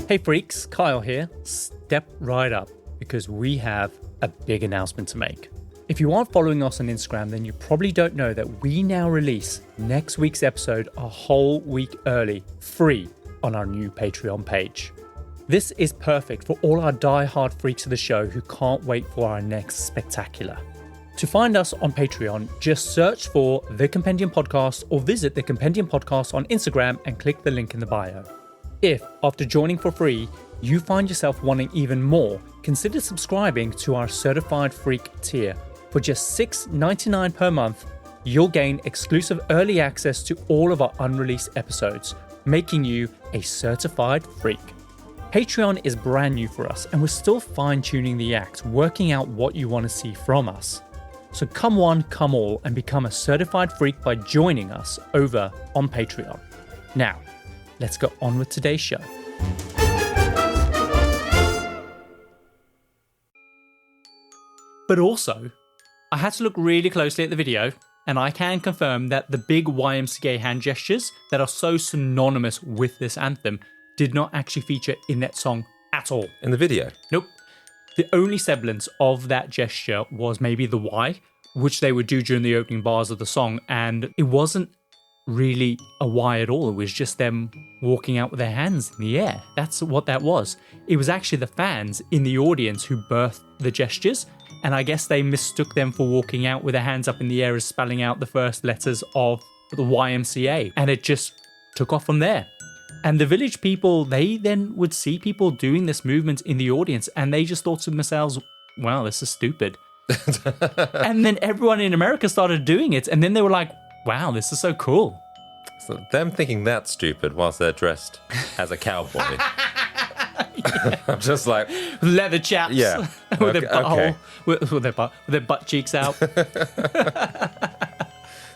Hey freaks, Kyle here. Step right up because we have a big announcement to make. If you aren't following us on Instagram, then you probably don't know that we now release next week's episode a whole week early, free, on our new Patreon page. This is perfect for all our die-hard freaks of the show who can't wait for our next spectacular. To find us on Patreon, just search for The Compendium Podcast or visit The Compendium Podcast on Instagram and click the link in the bio. If, after joining for free, you find yourself wanting even more, consider subscribing to our Certified Freak tier. For just $6.99 per month, you'll gain exclusive early access to all of our unreleased episodes, making you a certified freak. Patreon is brand new for us, and we're still fine-tuning the act, working out what you want to see from us. So come one, come all, and become a certified freak by joining us over on Patreon. Now, let's go on with today's show. But also, I had to look really closely at the video, and I can confirm that the big Y.M.C.A hand gestures that are so synonymous with this anthem did not actually feature in that song at all. In the video? Nope. The only semblance of that gesture was maybe the Y, which they would do during the opening bars of the song, and it wasn't really a Y at all. It was just them walking out with their hands in the air. That's what that was. It was actually the fans in the audience who birthed the gestures, and I guess they mistook them for walking out with their hands up in the air as spelling out the first letters of the Y.M.C.A, and it just took off from there. And the village people, they then would see people doing this movement in the audience, and they just thought to themselves, wow, this is stupid. And then everyone in America started doing it, and then they were like, wow, this is so cool. So them thinking that's stupid whilst they're dressed as a cowboy. I'm just like... Leather chaps. Yeah. With their butthole, with their butt cheeks out.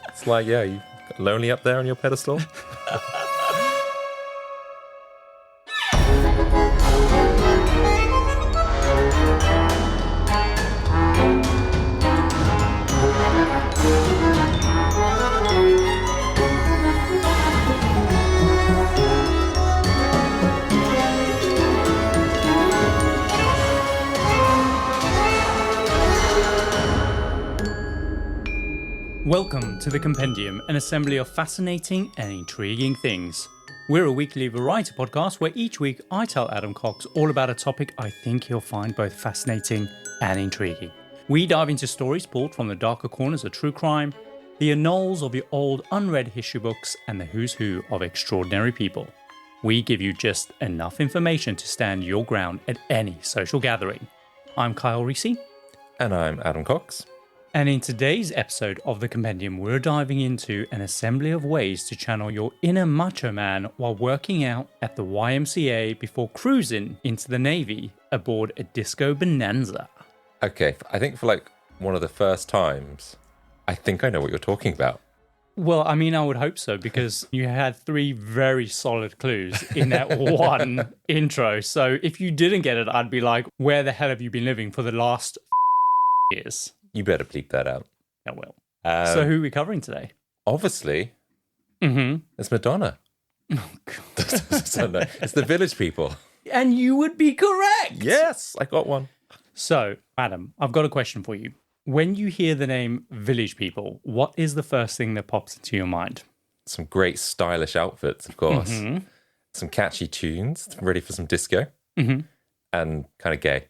It's like, yeah, you lonely up there on your pedestal? Welcome to The Compendium, an assembly of fascinating and intriguing things. We're a weekly variety podcast where each week I tell Adam Cox all about a topic I think he'll find both fascinating and intriguing. We dive into stories pulled from the darker corners of true crime, the annals of your old unread history books, and the who's who of extraordinary people. We give you just enough information to stand your ground at any social gathering. I'm Kyle Risi. And I'm Adam Cox. And in today's episode of The Compendium, we're diving into an assembly of ways to channel your inner Macho Man while working out at the Y.M.C.A before cruising into the Navy aboard a disco bonanza. Okay, I think for like one of the first times, I think I know what you're talking about. Well, I mean, I would hope so, because you had 3 very solid clues in that one intro. So if you didn't get it, I'd be like, where the hell have you been living for the last years? You better bleep that out. I will. So who are we covering today? Obviously, it's Madonna. Oh, God. So, no, it's the Village People. And you would be correct. Yes, I got one. So, Adam, I've got a question for you. When you hear the name Village People, what is the first thing that pops into your mind? Some great stylish outfits, of course. Some catchy tunes, ready for some disco. And kind of gay.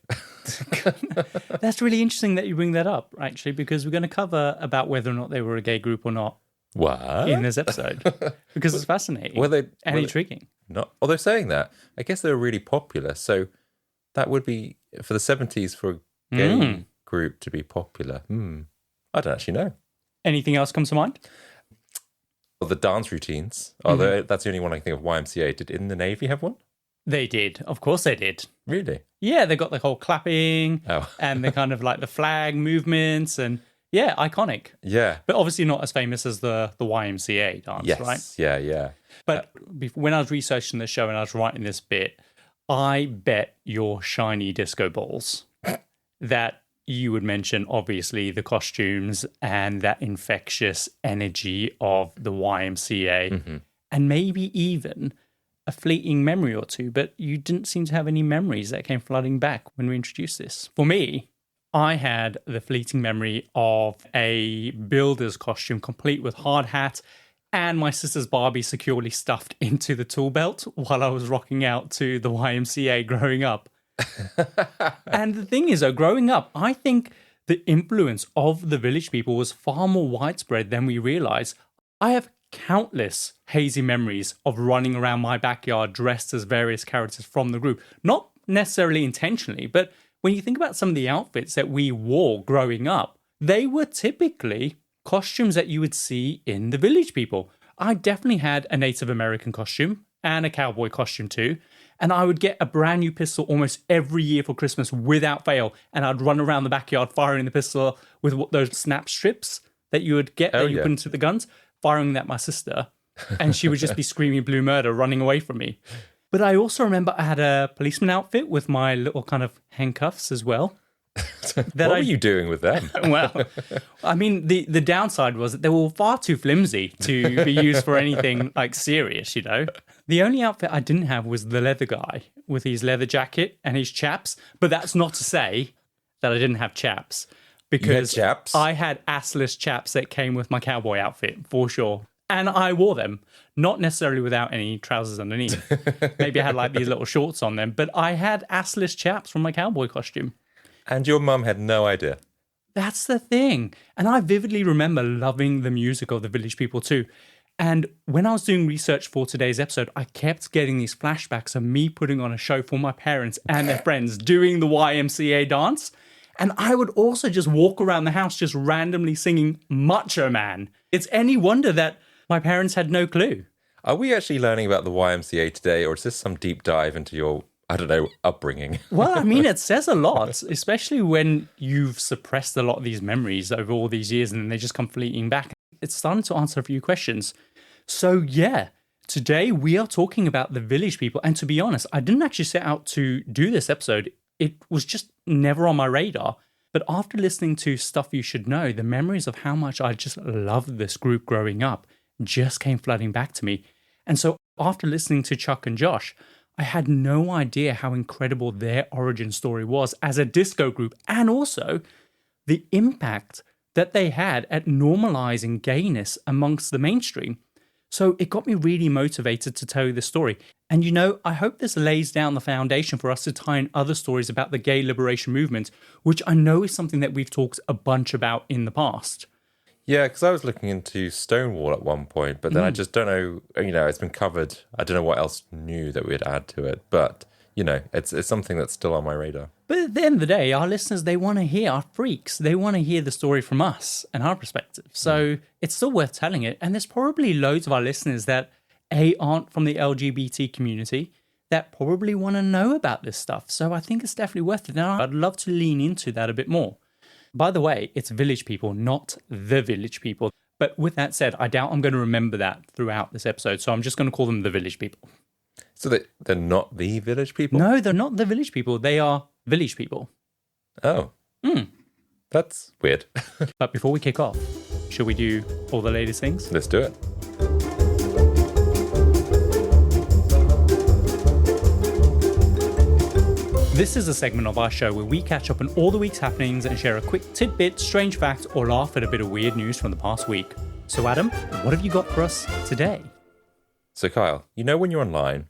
That's really interesting that you bring that up, actually, because we're going to cover about whether or not they were a gay group or not. What? In this episode. Because it's fascinating. And intriguing. Not, although saying that, I guess they were really popular. So that would be, for the 70s, for a gay group to be popular. I don't actually know. Anything else come to mind? Well, the dance routines. Although that's the only one I can think of. Y.M.C.A. Did In the Navy have one? They did. Of course they did. Really? Yeah, they got the whole clapping and the kind of like the flag movements and yeah, iconic. Yeah. But obviously not as famous as the Y.M.C.A. dance, right? Yeah. But when I was researching the show and I was writing this bit, I bet your shiny disco balls that you would mention, obviously, the costumes and that infectious energy of the Y.M.C.A. And maybe even a fleeting memory or two, but you didn't seem to have any memories that came flooding back when we introduced this. For me, I had the fleeting memory of a builder's costume complete with hard hat and my sister's Barbie securely stuffed into the tool belt while I was rocking out to the Y.M.C.A. growing up. And the thing is, though, growing up, I think the influence of the Village People was far more widespread than we realize. I have countless hazy memories of running around my backyard dressed as various characters from the group. Not necessarily intentionally, but when you think about some of the outfits that we wore growing up, they were typically costumes that you would see in the Village People. I definitely had a Native American costume and a cowboy costume too. And I would get a brand new pistol almost every year for Christmas without fail. And I'd run around the backyard firing the pistol with those snap strips that you would get that you put into the guns, firing that at my sister. And she would just be screaming blue murder, running away from me. But I also remember I had a policeman outfit with my little kind of handcuffs as well. What were you doing with them? Well, I mean, the downside was that they were far too flimsy to be used for anything like serious, you know. The only outfit I didn't have was the leather guy with his leather jacket and his chaps. But that's not to say that I didn't have chaps. Because chaps? I had assless chaps that came with my cowboy outfit, for sure. And I wore them, not necessarily without any trousers underneath. Maybe I had like these little shorts on them, but I had assless chaps from my cowboy costume. And your mum had no idea. That's the thing. And I vividly remember loving the music of the Village People too. And when I was doing research for today's episode, I kept getting these flashbacks of me putting on a show for my parents and their friends doing the Y.M.C.A. dance. And I would also just walk around the house just randomly singing Macho Man. It's any wonder that my parents had no clue. Are we actually learning about the Y.M.C.A. today, or is this some deep dive into your, I don't know, upbringing? Well, I mean, it says a lot, especially when you've suppressed a lot of these memories over all these years and then they just come fleeting back. It's starting to answer a few questions. So yeah, today we are talking about the Village People. And to be honest, I didn't actually set out to do this episode. It was just never on my radar. But after listening to Stuff You Should Know, the memories of how much I just loved this group growing up just came flooding back to me. And so after listening to Chuck and Josh, I had no idea how incredible their origin story was as a disco group, and also the impact that they had at normalizing gayness amongst the mainstream. So it got me really motivated to tell you the story. And you know, I hope this lays down the foundation for us to tie in other stories about the gay liberation movement, which I know is something that we've talked a bunch about in the past. Yeah, because I was looking into Stonewall at one point, but then I just don't know, you know, it's been covered. I don't know what else new that we'd add to it, but, you know, it's something that's still on my radar. But at the end of the day, our listeners, they want to hear, our freaks, they want to hear the story from us and our perspective. So it's still worth telling it. And there's probably loads of our listeners that, A, aren't from the LGBT community, that probably want to know about this stuff. So I think it's definitely worth it. Now, I'd love to lean into that a bit more. By the way, it's Village People, not the Village People. But with that said, I doubt I'm going to remember that throughout this episode. So I'm just going to call them the Village People. So they're not the Village People? No, they're not the Village People. They are Village People. Oh. That's weird. But before we kick off, should we do all the latest things? Let's do it. This is a segment of our show where we catch up on all the week's happenings and share a quick tidbit, strange fact, or laugh at a bit of weird news from the past week. So Adam, what have you got for us today? So Kyle, you know when you're online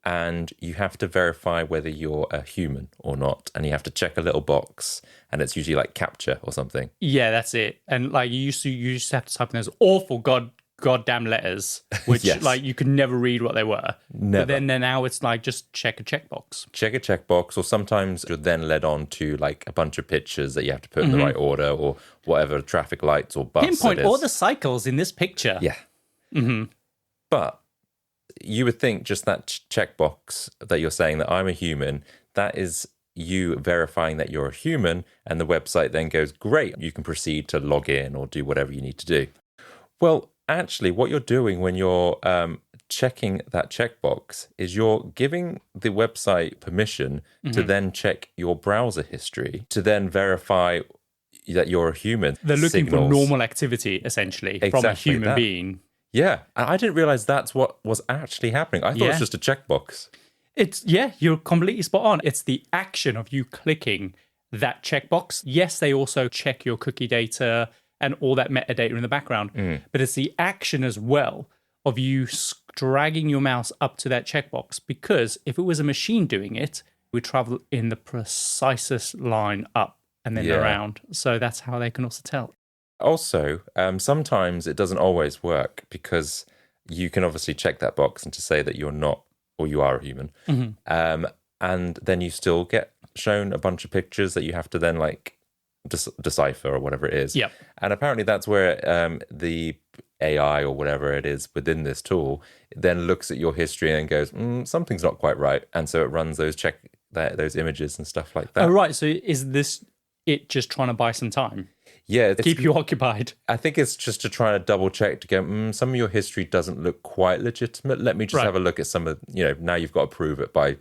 and you have to verify whether you're a human or not, and you have to check a little box, and it's usually like CAPTCHA or something. Yeah, that's it. And like you used to have to type in those awful goddamn letters, which like you could never read what they were. Never. But then now it's like just check a checkbox. Check a checkbox, or sometimes you're then led on to like a bunch of pictures that you have to put in the right order, or whatever, traffic lights or bus. Pinpoint all the cycles in this picture. Yeah. But you would think just that checkbox that you're saying that I'm a human, that is you verifying that you're a human, and the website then goes, great, you can proceed to log in or do whatever you need to do. Well, actually, what you're doing when you're checking that checkbox is you're giving the website permission to then check your browser history, to then verify that you're a human. They're looking for normal activity, essentially, from a human being. Yeah, and I didn't realize that's what was actually happening. I thought it was just a checkbox. You're completely spot on. It's the action of you clicking that checkbox. Yes, they also check your cookie data and all that metadata in the background, but it's the action as well of you dragging your mouse up to that checkbox, because if it was a machine doing it, we travel in the precisest line up and then around. So that's how they can also tell. Also, sometimes it doesn't always work, because you can obviously check that box and to say that you're not, or you are a human. And then you still get shown a bunch of pictures that you have to then like decipher or whatever it is. Yep. And apparently that's where the AI or whatever it is within this tool then looks at your history and goes, something's not quite right. And so it runs those images and stuff like that. Oh, right. So is this it just trying to buy some time? Yeah. Keep you occupied. I think it's just to try to double check to go, some of your history doesn't look quite legitimate. Let me just have a look at some of, now you've got to prove it by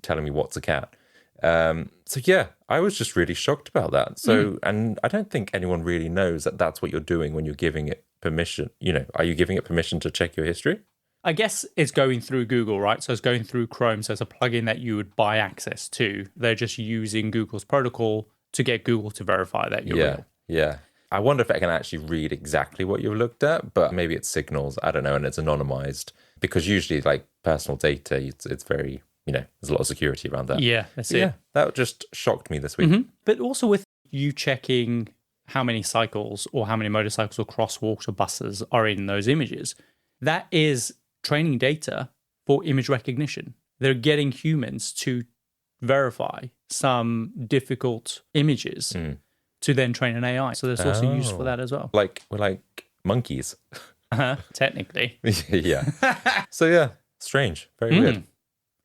telling me what's a cat. So yeah, I was just really shocked about that. So, and I don't think anyone really knows that that's what you're doing when you're giving it permission. Are you giving it permission to check your history? I guess it's going through Google, right? So it's going through Chrome. So it's a plugin that you would buy access to. They're just using Google's protocol to get Google to verify that you're real. Yeah. I wonder if it can actually read exactly what you've looked at, but maybe it signals, I don't know, and it's anonymized, because usually like personal data, it's very, there's a lot of security around that. Yeah, that's it. Yeah, that just shocked me this week. But also with you checking how many cycles or how many motorcycles or crosswalks or buses are in those images, that is training data for image recognition. They're getting humans to verify some difficult images to then train an AI. So there's also use for that as well. Like we're like monkeys. Technically. Yeah. So yeah, strange. Very weird.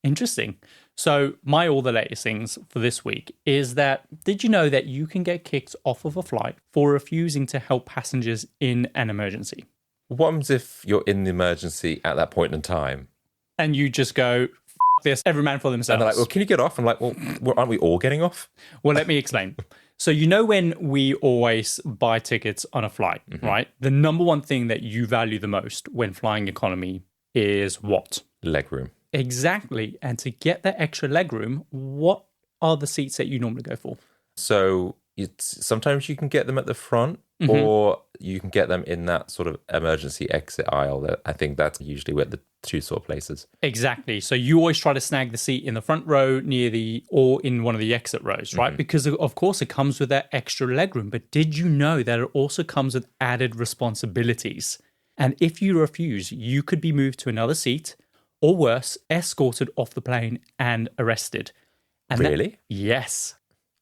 Interesting. So my all the latest things for this week is that, did you know that you can get kicked off of a flight for refusing to help passengers in an emergency? What happens if you're in the emergency at that point in time? And you just go, F this, every man for themselves. And they're like, well, can you get off? I'm like, well, aren't we all getting off? Well, let me explain. So when we always buy tickets on a flight, right? The number one thing that you value the most when flying economy is what? Legroom. Exactly. And to get that extra legroom, what are the seats that you normally go for? So sometimes you can get them at the front, or you can get them in that sort of emergency exit aisle. I think that's usually where the two sort of places. Exactly. So you always try to snag the seat in the front row or in one of the exit rows, right? Because of course it comes with that extra legroom. But did you know that it also comes with added responsibilities? And if you refuse, you could be moved to another seat, or worse, escorted off the plane and arrested. And Really? Yes.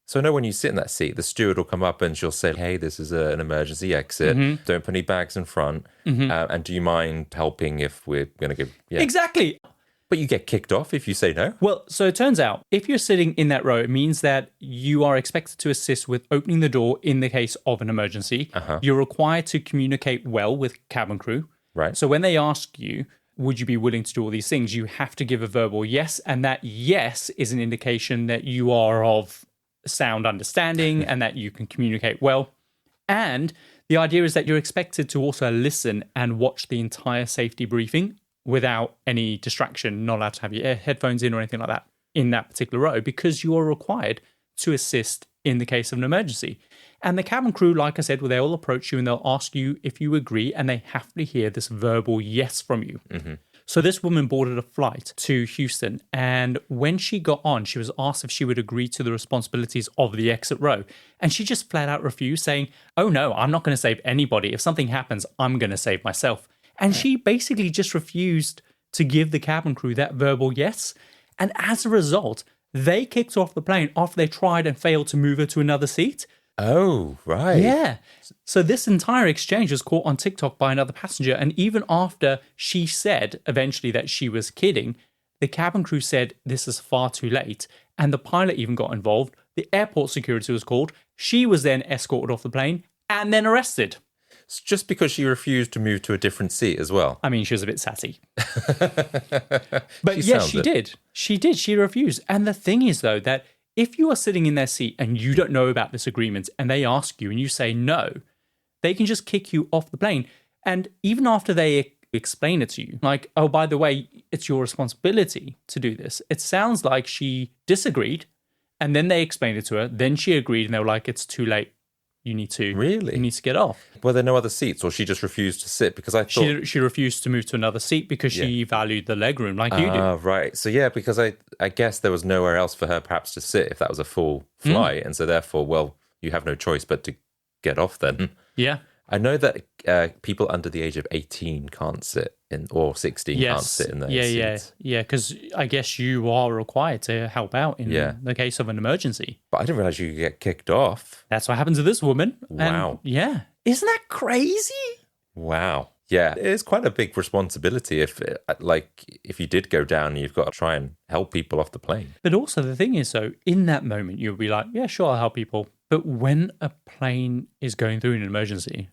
So I know when you sit in that seat, the steward will come up and she'll say, hey, this is an emergency exit. Don't put any bags in front. And do you mind helping if we're going to give... Yeah. Exactly. But you get kicked off if you say no? Well, so it turns out, if you're sitting in that row, it means that you are expected to assist with opening the door in the case of an emergency. You're required to communicate well with cabin crew. Right. So when they ask you, would you be willing to do all these things, you have to give a verbal yes. And that yes is an indication that you are of sound understanding and that you can communicate well. And the idea is that you're expected to also listen and watch the entire safety briefing without any distraction, not allowed to have your headphones in or anything like that in that particular row, because you are required to assist in the case of an emergency. And the cabin crew, like I said, they'll approach you and they'll ask you if you agree, and they have to hear this verbal yes from you. So this woman boarded a flight to Houston, and when she got on, she was asked if she would agree to the responsibilities of the exit row. And she just flat out refused, saying, oh no, I'm not going to save anybody. If something happens, I'm going to save myself. And she basically just refused to give the cabin crew that verbal yes. And as a result, they kicked her off the plane after they tried and failed to move her to another seat. Oh, right. Yeah. So this entire exchange was caught on TikTok by another passenger. And even after she said eventually that she was kidding, the cabin crew said this is far too late. And the pilot even got involved. The airport security was called. She was then escorted off the plane and then arrested. It's just because she refused to move to a different seat as well. I mean, she was a bit sassy. But yes, she did. She did. She refused. And the thing is, though, that if you are sitting in their seat and you don't know about this agreement and they ask you and you say no, they can just kick you off the plane. And even after they explain it to you. Like, oh, by the way, it's your responsibility to do this. It sounds like she disagreed, and then they explained it to her. Then she agreed, and they were like, it's too late. You need to get off. Were there no other seats, or she just refused to sit? Because I thought she refused to move to another seat because she valued the legroom like you do. Right. So yeah, because I guess there was nowhere else for her perhaps to sit if that was a full flight, and so therefore, well, you have no choice but to get off then. Yeah. I know that people under the age of 18 can't sit in, or 16 can't sit in those seats. Yeah, because I guess you are required to help out in the case of an emergency. But I didn't realize you could get kicked off. That's what happened to this woman. Wow. And yeah. Isn't that crazy? Wow. Yeah, it is quite a big responsibility if you did go down, you've got to try and help people off the plane. But also the thing is, so in that moment, you'll be like, yeah, sure, I'll help people. But when a plane is going through an emergency,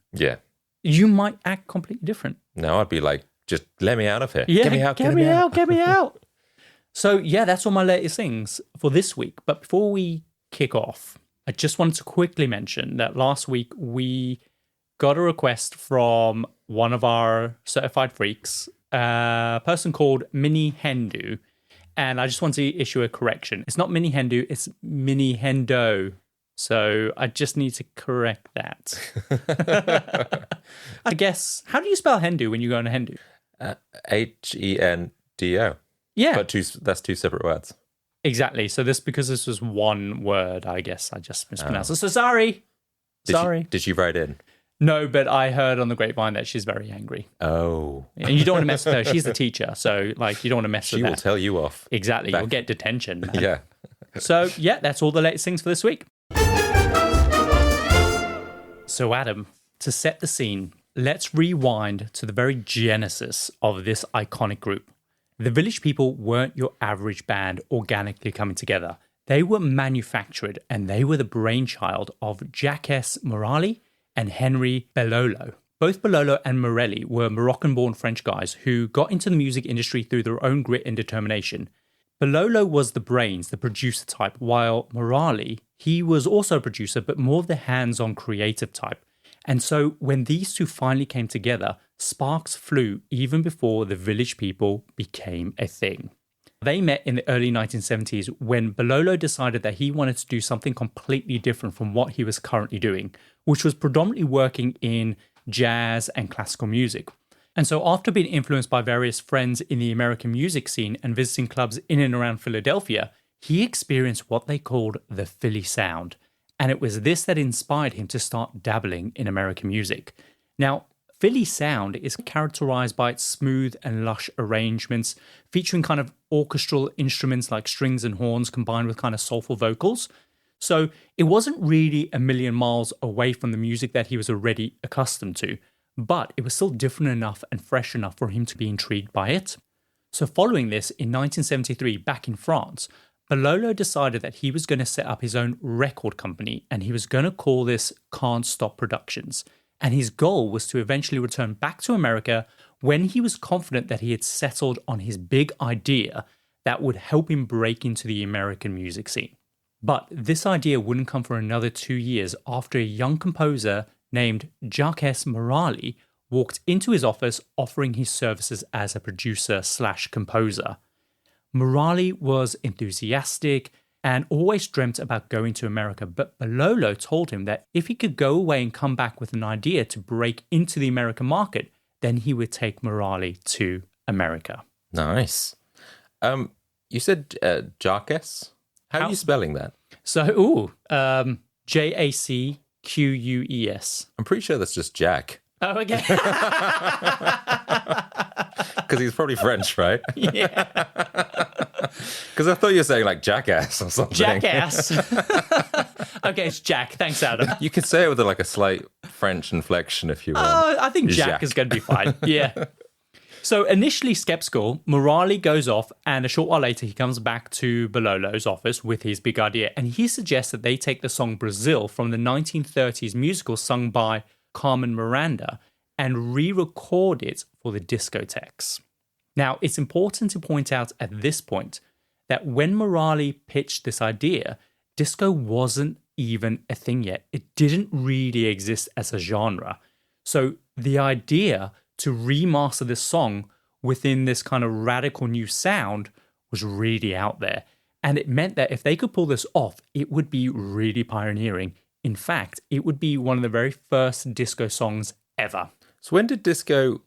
you might act completely different. No, I'd be like, just let me out of here. Yeah, get me out, get me out. So yeah, that's all my latest things for this week. But before we kick off, I just wanted to quickly mention that last week we got a request from one of our certified freaks, a person called Mini Hendu. And I just want to issue a correction. It's not Mini Hendu, it's Mini Hendo. So I just need to correct that. I guess, how do you spell Hendu when you go on a Hendu? Hendo. Yeah. But that's two separate words. Exactly. So because this was one word, I guess I just mispronounced it. So sorry. Did she write in? No, but I heard on the grapevine that she's very angry. Oh. And you don't want to mess with her. She's the teacher. So you don't want to mess with her. She will tell you off. Exactly. You'll get detention, man. Yeah. So that's all the latest things for this week. So Adam, to set the scene, let's rewind to the very genesis of this iconic group. The Village People weren't your average band organically coming together. They were manufactured, and they were the brainchild of Jacques Morali and Henri Belolo. Both Belolo and Morali were Moroccan-born French guys who got into the music industry through their own grit and determination. Belolo was the brains, the producer type, while Morali, he was also a producer, but more of the hands-on creative type. And so when these two finally came together, sparks flew even before the Village People became a thing. They met in the early 1970s when Belolo decided that he wanted to do something completely different from what he was currently doing, which was predominantly working in jazz and classical music. And so after being influenced by various friends in the American music scene and visiting clubs in and around Philadelphia, he experienced what they called the Philly sound. And it was this that inspired him to start dabbling in American music. Now, Philly sound is characterized by its smooth and lush arrangements, featuring kind of orchestral instruments like strings and horns combined with kind of soulful vocals. So it wasn't really a million miles away from the music that he was already accustomed to, but it was still different enough and fresh enough for him to be intrigued by it. So following this, in 1973, back in France, Belolo decided that he was going to set up his own record company, and he was going to call this Can't Stop Productions. And his goal was to eventually return back to America when he was confident that he had settled on his big idea that would help him break into the American music scene. But this idea wouldn't come for another 2 years after a young composer named Jacques Morali walked into his office offering his services as a producer/composer. Morali was enthusiastic and always dreamt about going to America, but Belolo told him that if he could go away and come back with an idea to break into the American market, then he would take Morali to America. Nice. You said Jacques? How are you spelling that? So, Jacques. I'm pretty sure that's just Jack. Oh, okay. Because he's probably French, right? Yeah. Because I thought you were saying like jackass or something. Jackass. Okay, it's Jack. Thanks, Adam. You could say it with like a slight French inflection if you want. I think Jack is going to be fine. Yeah. So initially skeptical, Morali goes off, and a short while later he comes back to Belolo's office with his big idea, and he suggests that they take the song Brazil from the 1930s musical sung by Carmen Miranda and re-record it for the discotheques. Now, it's important to point out at this point that when Morali pitched this idea, disco wasn't even a thing yet. It didn't really exist as a genre. So the idea to remaster this song within this kind of radical new sound was really out there. And it meant that if they could pull this off, it would be really pioneering. In fact, it would be one of the very first disco songs ever. So when did disco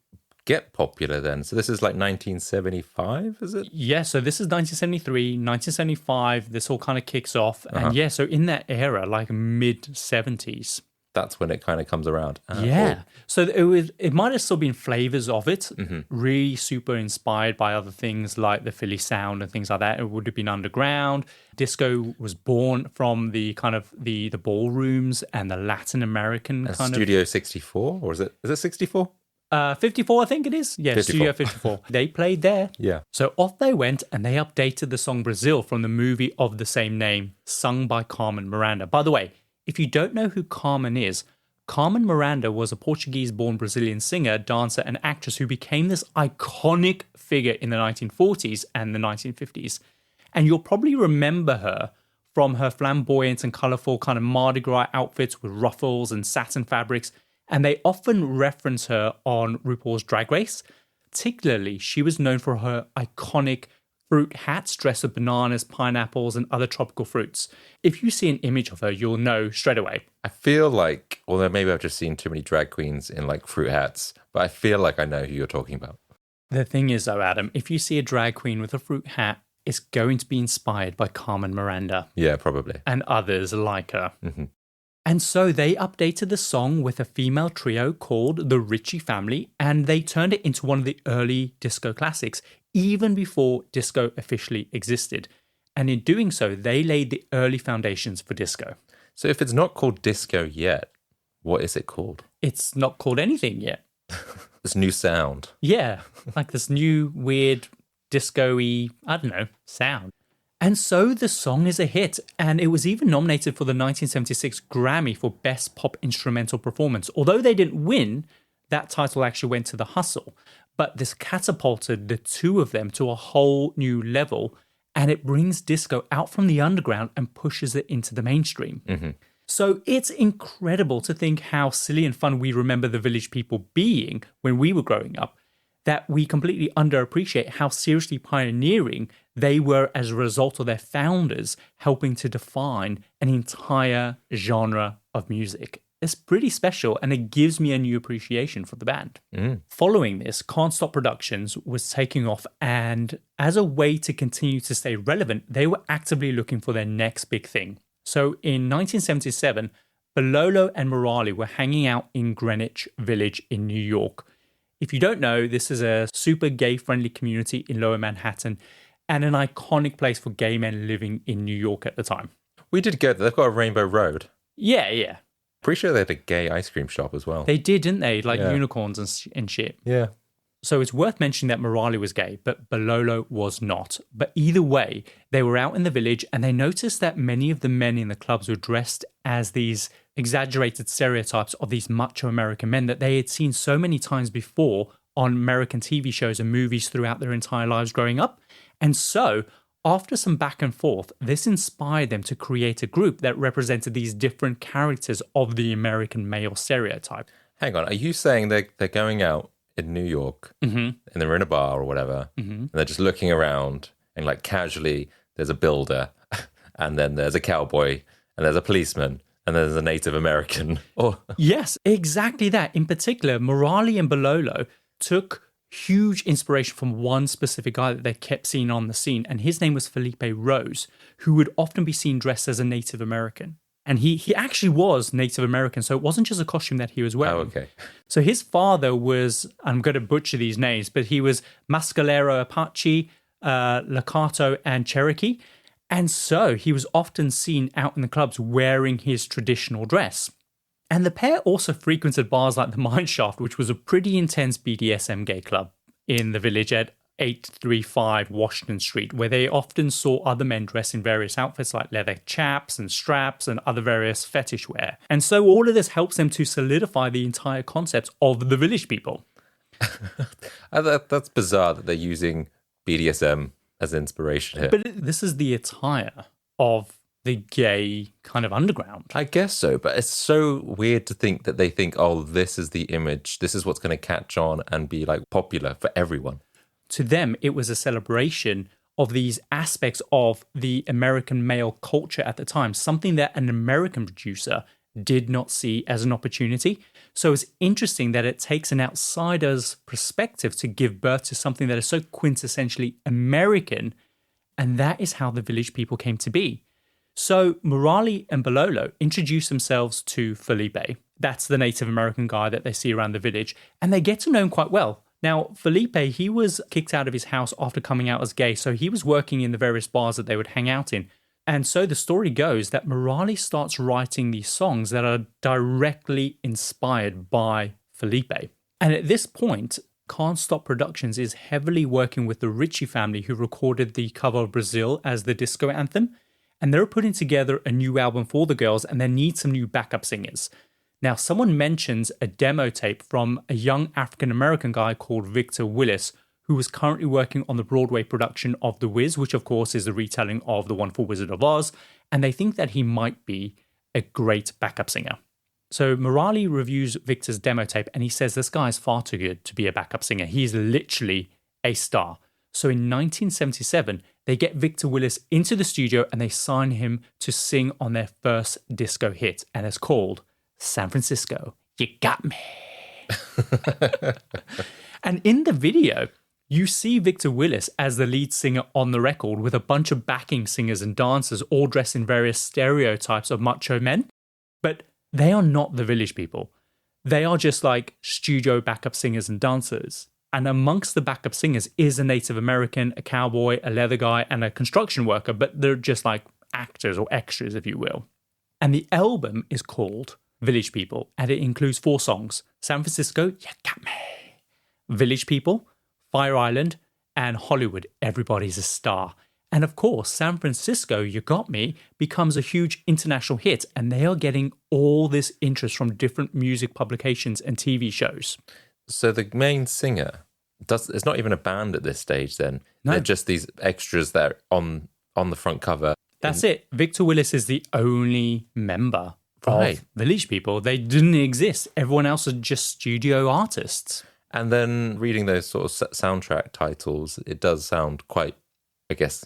get popular then? So this is like 1975, is it? Yeah, so this is 1973, 1975, this all kind of kicks off. And yeah, so in that era, like mid-70s. That's when it kind of comes around. Yeah. So it might have still been flavors of it, really super inspired by other things like the Philly sound and things like that. It would have been underground. Disco was born from the kind of the ballrooms and the Latin American and kind Studio 64, or is it 64? 54, I think it is. Yeah, 54. Studio 54. They played there. Yeah. So off they went and they updated the song Brazil from the movie of the same name, sung by Carmen Miranda. By the way, if you don't know who Carmen is, Carmen Miranda was a Portuguese-born Brazilian singer, dancer, and actress who became this iconic figure in the 1940s and the 1950s. And you'll probably remember her from her flamboyant and colourful kind of Mardi Gras outfits with ruffles and satin fabrics. And they often reference her on RuPaul's Drag Race. Particularly, she was known for her iconic fruit hats dressed with bananas, pineapples, and other tropical fruits. If you see an image of her, you'll know straight away. I feel like, although maybe I've just seen too many drag queens in like fruit hats, but I feel like I know who you're talking about. The thing is, though, Adam, if you see a drag queen with a fruit hat, it's going to be inspired by Carmen Miranda. Yeah, probably. And others like her. And so they updated the song with a female trio called the Ricci Family, and they turned it into one of the early disco classics, even before disco officially existed. And in doing so, they laid the early foundations for disco. So if it's not called disco yet, what is it called? It's not called anything yet. This new sound. Yeah, like this new weird disco-y, I don't know, sound. And so the song is a hit, and it was even nominated for the 1976 Grammy for Best Pop Instrumental Performance. Although they didn't win, that title actually went to The Hustle. But this catapulted the two of them to a whole new level, and it brings disco out from the underground and pushes it into the mainstream. So it's incredible to think how silly and fun we remember the Village People being when we were growing up, that we completely underappreciate how seriously pioneering they were as a result of their founders helping to define an entire genre of music. It's pretty special, and it gives me a new appreciation for the band. Following this, Can't Stop Productions was taking off, and as a way to continue to stay relevant, they were actively looking for their next big thing. So in 1977, Belolo and Morali were hanging out in Greenwich Village in New York. If you don't know, this is a super gay-friendly community in Lower Manhattan and an iconic place for gay men living in New York at the time. We did go there. They've got a Rainbow Road. Yeah. Pretty sure they had a gay ice cream shop as well. They did, didn't they? Like unicorns and shit. Yeah. So it's worth mentioning that Morali was gay, but Belolo was not. But either way, they were out in the village and they noticed that many of the men in the clubs were dressed as these exaggerated stereotypes of these macho American men that they had seen so many times before on American TV shows and movies throughout their entire lives growing up. And so, after some back and forth, this inspired them to create a group that represented these different characters of the American male stereotype. Hang on, are you saying they're going out in New York and they're in a bar or whatever, and they're just looking around and like casually there's a builder and then there's a cowboy and there's a policeman and there's a Native American? Yes, exactly that. In particular, Morali and Belolo took huge inspiration from one specific guy that they kept seeing on the scene, and his name was Felipe Rose, who would often be seen dressed as a Native American. And he actually was Native American, so it wasn't just a costume that he was wearing. Oh, okay. So his father was, I'm going to butcher these names, but he was Mescalero Apache, Lacato, and Cherokee. And so he was often seen out in the clubs wearing his traditional dress. And the pair also frequented bars like the Mine Shaft, which was a pretty intense BDSM gay club in the village at 835 Washington Street, where they often saw other men dressed in various outfits like leather chaps and straps and other various fetish wear. And so all of this helps them to solidify the entire concept of the Village People. That's bizarre that they're using BDSM as inspiration here. But this is the attire of the gay kind of underground. I guess so, but it's so weird to think that they think, oh, this is the image, this is what's going to catch on and be like popular for everyone. To them, it was a celebration of these aspects of the American male culture at the time, something that an American producer did not see as an opportunity. So it's interesting that it takes an outsider's perspective to give birth to something that is so quintessentially American, and that is how the Village People came to be. So Morali and Belolo introduce themselves to Felipe. That's the Native American guy that they see around the village, and they get to know him quite well. Now, Felipe, he was kicked out of his house after coming out as gay, so he was working in the various bars that they would hang out in. And so the story goes that Morali starts writing these songs that are directly inspired by Felipe. And at this point, Can't Stop Productions is heavily working with the Risi family, who recorded the cover of Brazil as the disco anthem. And they're putting together a new album for the girls, and they need some new backup singers. Now, someone mentions a demo tape from a young African-American guy called Victor Willis, who was currently working on the Broadway production of The Wiz, which of course is the retelling of The Wonderful Wizard of Oz, and they think that he might be a great backup singer. So Morali reviews Victor's demo tape, and he says this guy is far too good to be a backup singer. He's literally a star. So in 1977, they get Victor Willis into the studio and they sign him to sing on their first disco hit, and it's called San Francisco, You Got Me. And in the video, you see Victor Willis as the lead singer on the record with a bunch of backing singers and dancers all dressed in various stereotypes of macho men. But they are not the Village People. They are just like studio backup singers and dancers. And amongst the backup singers is a Native American, a cowboy, a leather guy, and a construction worker, but they're just like actors or extras, if you will. And the album is called Village People, and it includes 4 songs: San Francisco, You Got Me, Village People, Fire Island, and Hollywood, Everybody's a Star. And of course, San Francisco, You Got Me becomes a huge international hit, and they are getting all this interest from different music publications and TV shows. So the main singer, it's not even a band at this stage then. No. They're just these extras that are on the front cover. That's it. Victor Willis is the only member of Village People. They didn't exist. Everyone else are just studio artists. And then reading those sort of soundtrack titles, it does sound quite, I guess,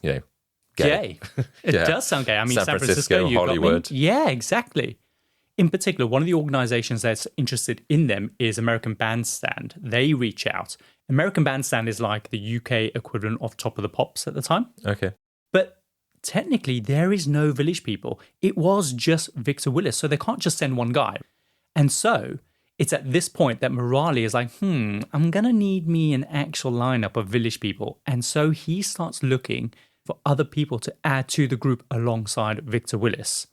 gay. It does sound gay. I mean, San Francisco, Hollywood. Yeah, exactly. In particular, one of the organizations that's interested in them is American Bandstand. They reach out. American Bandstand is like the UK equivalent of Top of the Pops at the time. Okay. But technically, there is no Village People. It was just Victor Willis, so they can't just send one guy. And so it's at this point that Morali is like, I'm going to need me an actual lineup of Village People. And so he starts looking for other people to add to the group alongside Victor Willis.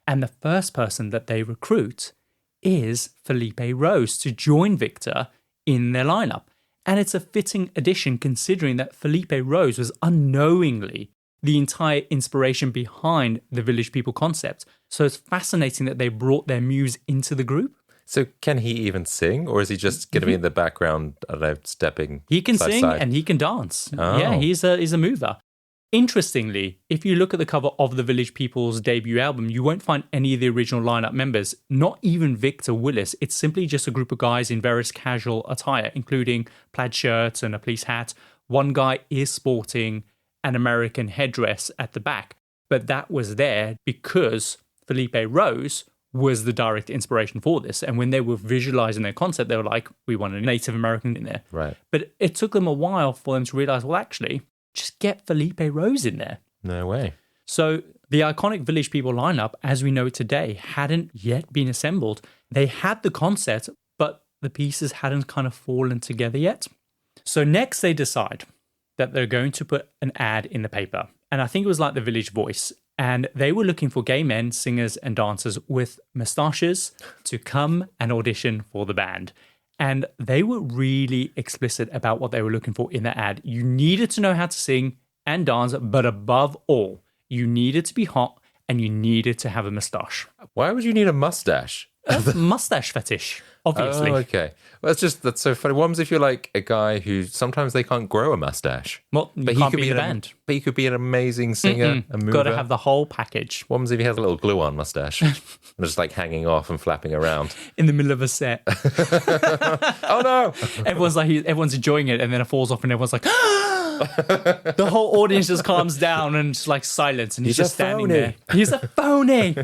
And the first person that they recruit is Felipe Rose to join Victor in their lineup. And it's a fitting addition considering that Felipe Rose was unknowingly the entire inspiration behind the Village People concept. So it's fascinating that they brought their muse into the group. So can he even sing, or is he just going to be in the background, I don't know, stepping He can side sing side? and he can dance. Oh. Yeah, he's a mover. Interestingly, if you look at the cover of the Village People's debut album, you won't find any of the original lineup members, not even Victor Willis. It's simply just a group of guys in various casual attire, including plaid shirts and a police hat. One guy is sporting an American headdress at the back, but that was there because Felipe Rose was the direct inspiration for this. And when they were visualizing their concept, they were like, we want a Native American in there. Right. But it took them a while for them to realize, well, actually, just get Felipe Rose in there. No way. So the iconic Village People lineup, as we know it today, hadn't yet been assembled. They had the concept, but the pieces hadn't kind of fallen together yet. So next they decide that they're going to put an ad in the paper. And I think it was like the Village Voice. And they were looking for gay men, singers and dancers with moustaches to come and audition for the band. And they were really explicit about what they were looking for in the ad. You needed to know how to sing and dance, but above all, you needed to be hot and you needed to have a moustache. Why would you need a mustache? Mustache fetish. obviously. Oh, okay. Well, that's so funny. What happens if you're like a guy who sometimes they can't grow a mustache? Well, you can't be in the band. But he could be an amazing singer, a mover. Got to have the whole package. What happens if he has a little glue-on mustache? And just like hanging off and flapping around. In the middle of a set. Oh, no! Everyone's enjoying it, and then it falls off, and everyone's like, the whole audience just calms down and just like silence, and he's just standing there. He's a phony.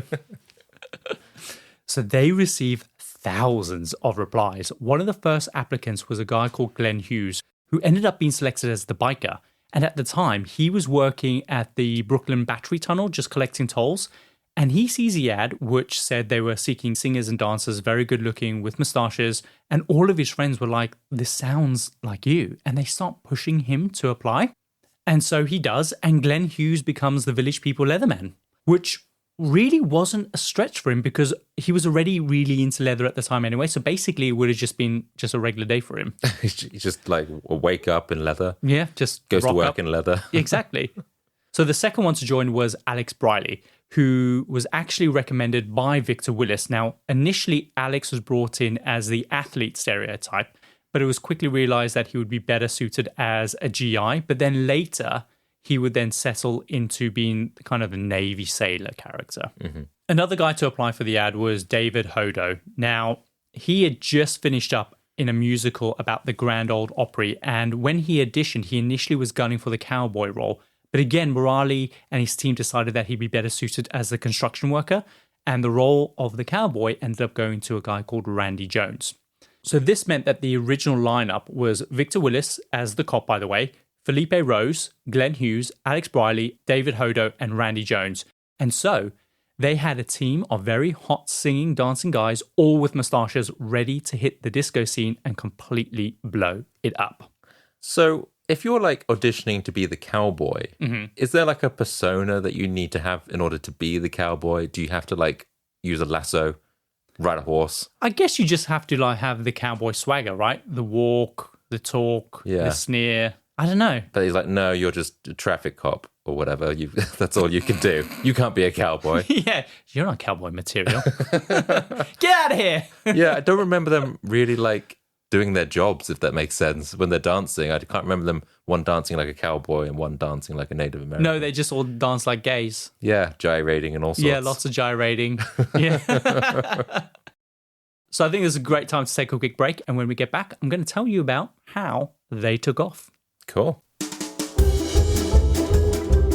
So they receive thousands of replies. One of the first applicants was a guy called Glenn Hughes, who ended up being selected as the biker. And at the time, he was working at the Brooklyn Battery Tunnel, just collecting tolls. And he sees the ad, which said they were seeking singers and dancers, very good looking, with moustaches. And all of his friends were like, this sounds like you. And they start pushing him to apply. And so he does. And Glenn Hughes becomes the Village People Leatherman, which really wasn't a stretch for him because he was already really into leather at the time anyway. So basically, it would have just been just a regular day for him. He's just like wake up in leather. Yeah, just goes to work up in leather. Exactly. So the second one to join was Alex Briley, who was actually recommended by Victor Willis. Now, initially, Alex was brought in as the athlete stereotype, but it was quickly realized that he would be better suited as a GI. But then later, he would then settle into being kind of the Navy sailor character. Mm-hmm. Another guy to apply for the ad was David Hodo. Now, he had just finished up in a musical about the Grand Ole Opry, and when he auditioned, he initially was gunning for the cowboy role. But again, Morali and his team decided that he'd be better suited as the construction worker, and the role of the cowboy ended up going to a guy called Randy Jones. So this meant that the original lineup was Victor Willis as the cop, by the way, Felipe Rose, Glenn Hughes, Alex Briley, David Hodo, and Randy Jones. And so they had a team of very hot singing, dancing guys, all with moustaches, ready to hit the disco scene and completely blow it up. So if you're like auditioning to be the cowboy, is there like a persona that you need to have in order to be the cowboy? Do you have to like use a lasso, ride a horse? I guess you just have to like have the cowboy swagger, right? The walk, the talk, the sneer. I don't know. But he's like, no, you're just a traffic cop or whatever. That's all you can do. You can't be a cowboy. Yeah, you're not cowboy material. Get out of here. Yeah, I don't remember them really like doing their jobs, if that makes sense. When they're dancing, I can't remember them one dancing like a cowboy and one dancing like a Native American. No, they just all dance like gays. Yeah, gyrating and all sorts. Yeah, lots of gyrating. Yeah. So I think this is a great time to take a quick break. And when we get back, I'm going to tell you about how they took off. Cool.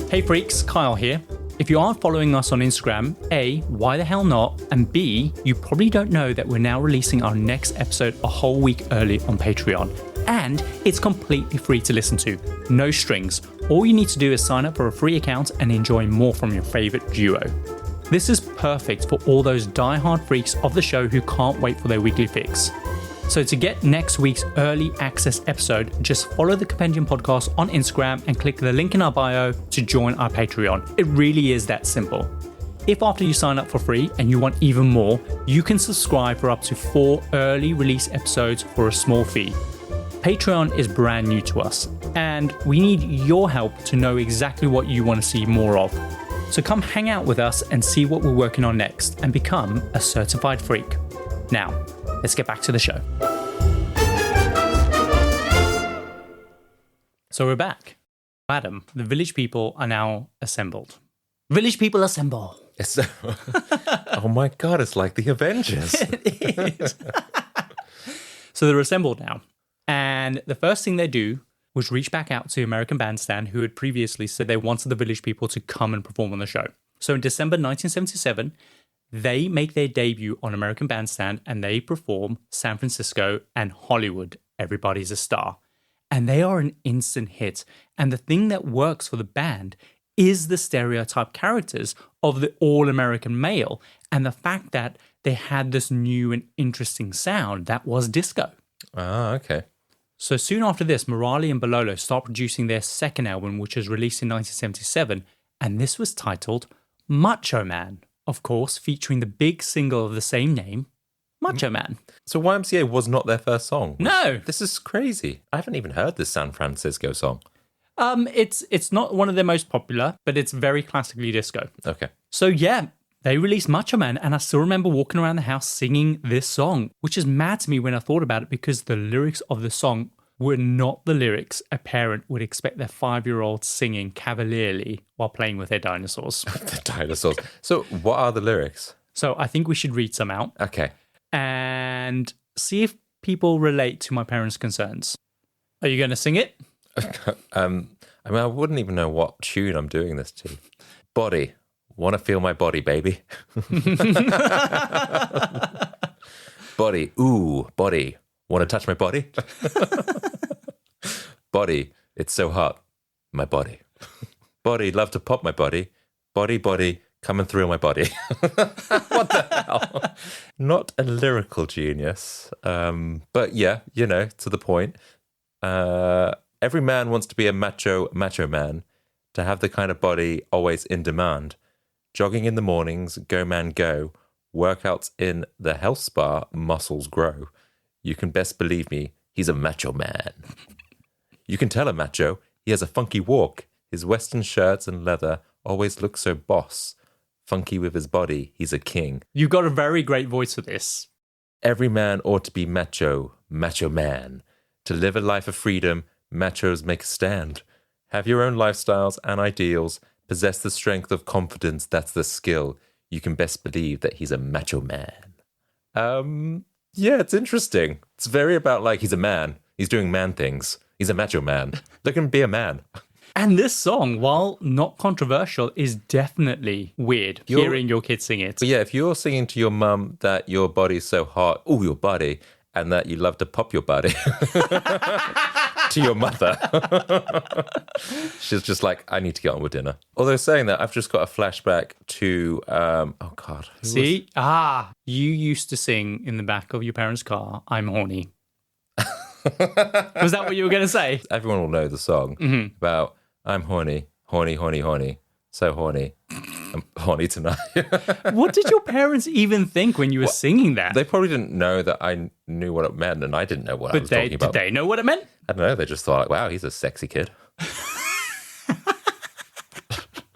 Hey freaks, Kyle here. If you aren't following us on Instagram, A, why the hell not? And B, you probably don't know that we're now releasing our next episode a whole week early on Patreon. And it's completely free to listen to. No strings. All you need to do is sign up for a free account and enjoy more from your favorite duo. This is perfect for all those die-hard freaks of the show who can't wait for their weekly fix. So to get next week's early access episode, just follow the Compendium podcast on Instagram and click the link in our bio to join our Patreon. It really is that simple. If after you sign up for free and you want even more, you can subscribe for up to 4 early release episodes for a small fee. Patreon is brand new to us, and we need your help to know exactly what you want to see more of. So come hang out with us and see what we're working on next and become a certified freak. Now, let's get back to the show. So we're back. Adam, the village people are now assembled. Village people assemble. It's, oh my God, it's like the Avengers. It is. So they're assembled now. And the first thing they do was reach back out to American Bandstand, who had previously said they wanted the village people to come and perform on the show. So in December 1977, they make their debut on American Bandstand and they perform San Francisco and Hollywood, Everybody's a Star. And they are an instant hit. And the thing that works for the band is the stereotype characters of the all-American male and the fact that they had this new and interesting sound that was disco. Ah, okay. So soon after this, Morali and Belolo start producing their second album, which was released in 1977, and this was titled Macho Man, of course, featuring the big single of the same name, Macho Man. So Y.M.C.A. was not their first song? No. This is crazy. I haven't even heard this San Francisco song. It's not one of their most popular, but it's very classically disco. Okay. So yeah, they released Macho Man, and I still remember walking around the house singing this song, which is mad to me when I thought about it because the lyrics of the song were not the lyrics a parent would expect their 5-year-old singing cavalierly while playing with their dinosaurs. The dinosaurs. So what are the lyrics? So I think we should read some out. Okay. And see if people relate to my parents' concerns. Are you going to sing it? I mean, I wouldn't even know what tune I'm doing this to. Body. Want to feel my body, baby. Body. Ooh, body. Want to touch my body? Body. It's so hot. My body. Body. Love to pop my body. Body, body. Coming through my body. What the hell? Not a lyrical genius. But yeah, to the point. Every man wants to be a macho man, to have the kind of body always in demand. Jogging in the mornings, go man go. Workouts in the health spa, muscles grow. You can best believe me, he's a macho man. You can tell a macho, he has a funky walk. His western shirts and leather always look so boss. Funky with his body, he's a king. You've got a very great voice for this. Every man ought to be macho man. To live a life of freedom, machos make a stand. Have your own lifestyles and ideals. Possess the strength of confidence, that's the skill. You can best believe that he's a macho man. Yeah, it's interesting. It's very about like he's a man. He's doing man things. He's a macho man. Look at him be a man. And this song, while not controversial, is definitely weird hearing your kids sing it. But yeah, if you're singing to your mum that your body's so hot, oh, your body, and that you love to pop your body to your mother, she's just like, I need to get on with dinner. Although saying that, I've just got a flashback to, oh God. See? You used to sing in the back of your parents' car, I'm horny. Was that what you were going to say? Everyone will know the song about, I'm horny, horny, horny, horny, so horny. I'm horny tonight. What did your parents even think when you were singing that? They probably didn't know that I knew what it meant, and I didn't know what I was talking about. Did they know what it meant? I don't know. They just thought, like, wow, he's a sexy kid.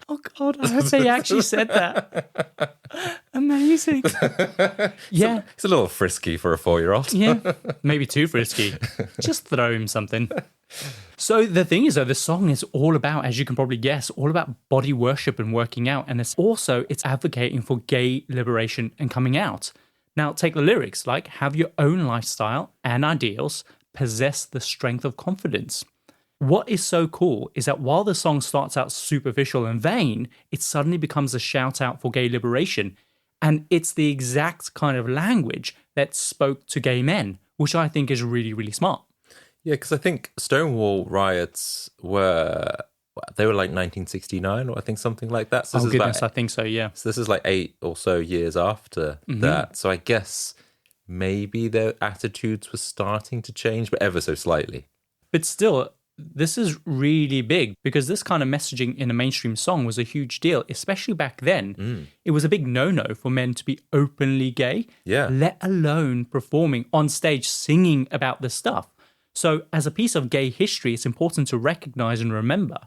Oh, God, I hope they actually said that. Amazing. Yeah. He's a little frisky for a 4-year-old. Yeah, maybe too frisky. Just throw him something. So the thing is, though, the song is all about, as you can probably guess, all about body worship and working out. And it's advocating for gay liberation and coming out. Now, take the lyrics, like, have your own lifestyle and ideals, possess the strength of confidence. What is so cool is that while the song starts out superficial and vain, it suddenly becomes a shout out for gay liberation. And it's the exact kind of language that spoke to gay men, which I think is really, really smart. Yeah, because I think Stonewall riots were like 1969 or I think something like that. So I think so, yeah. So this is like 8 or so years after that. So I guess maybe their attitudes were starting to change, but ever so slightly. But still, this is really big because this kind of messaging in a mainstream song was a huge deal, especially back then. It was a big no-no for men to be openly gay, let alone performing on stage singing about this stuff. So as a piece of gay history, it's important to recognize and remember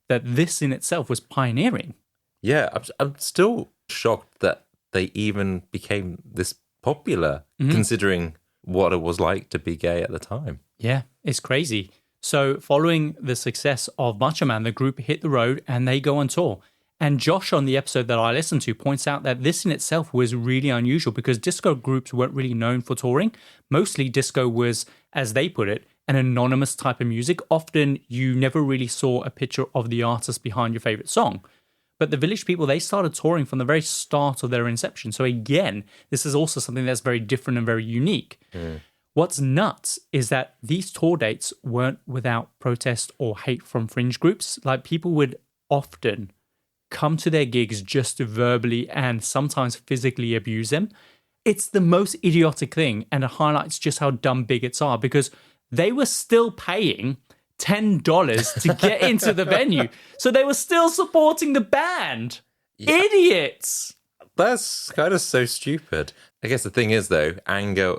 that this in itself was pioneering. Yeah, I'm still shocked that they even became this popular, considering what it was like to be gay at the time. Yeah, it's crazy. So following the success of Macho Man, the group hit the road and they go on tour. And Josh on the episode that I listened to points out that this in itself was really unusual because disco groups weren't really known for touring. Mostly disco was, as they put it, an anonymous type of music. Often you never really saw a picture of the artist behind your favorite song. But the Village People, they started touring from the very start of their inception. So again, this is also something that's very different and very unique. What's nuts is that these tour dates weren't without protest or hate from fringe groups. Like, people would often come to their gigs just to verbally and sometimes physically abuse them. It's the most idiotic thing, and it highlights just how dumb bigots are because they were still paying $10 to get into the venue. So they were still supporting the band. Yeah. Idiots! That's kind of so stupid. I guess the thing is, though, anger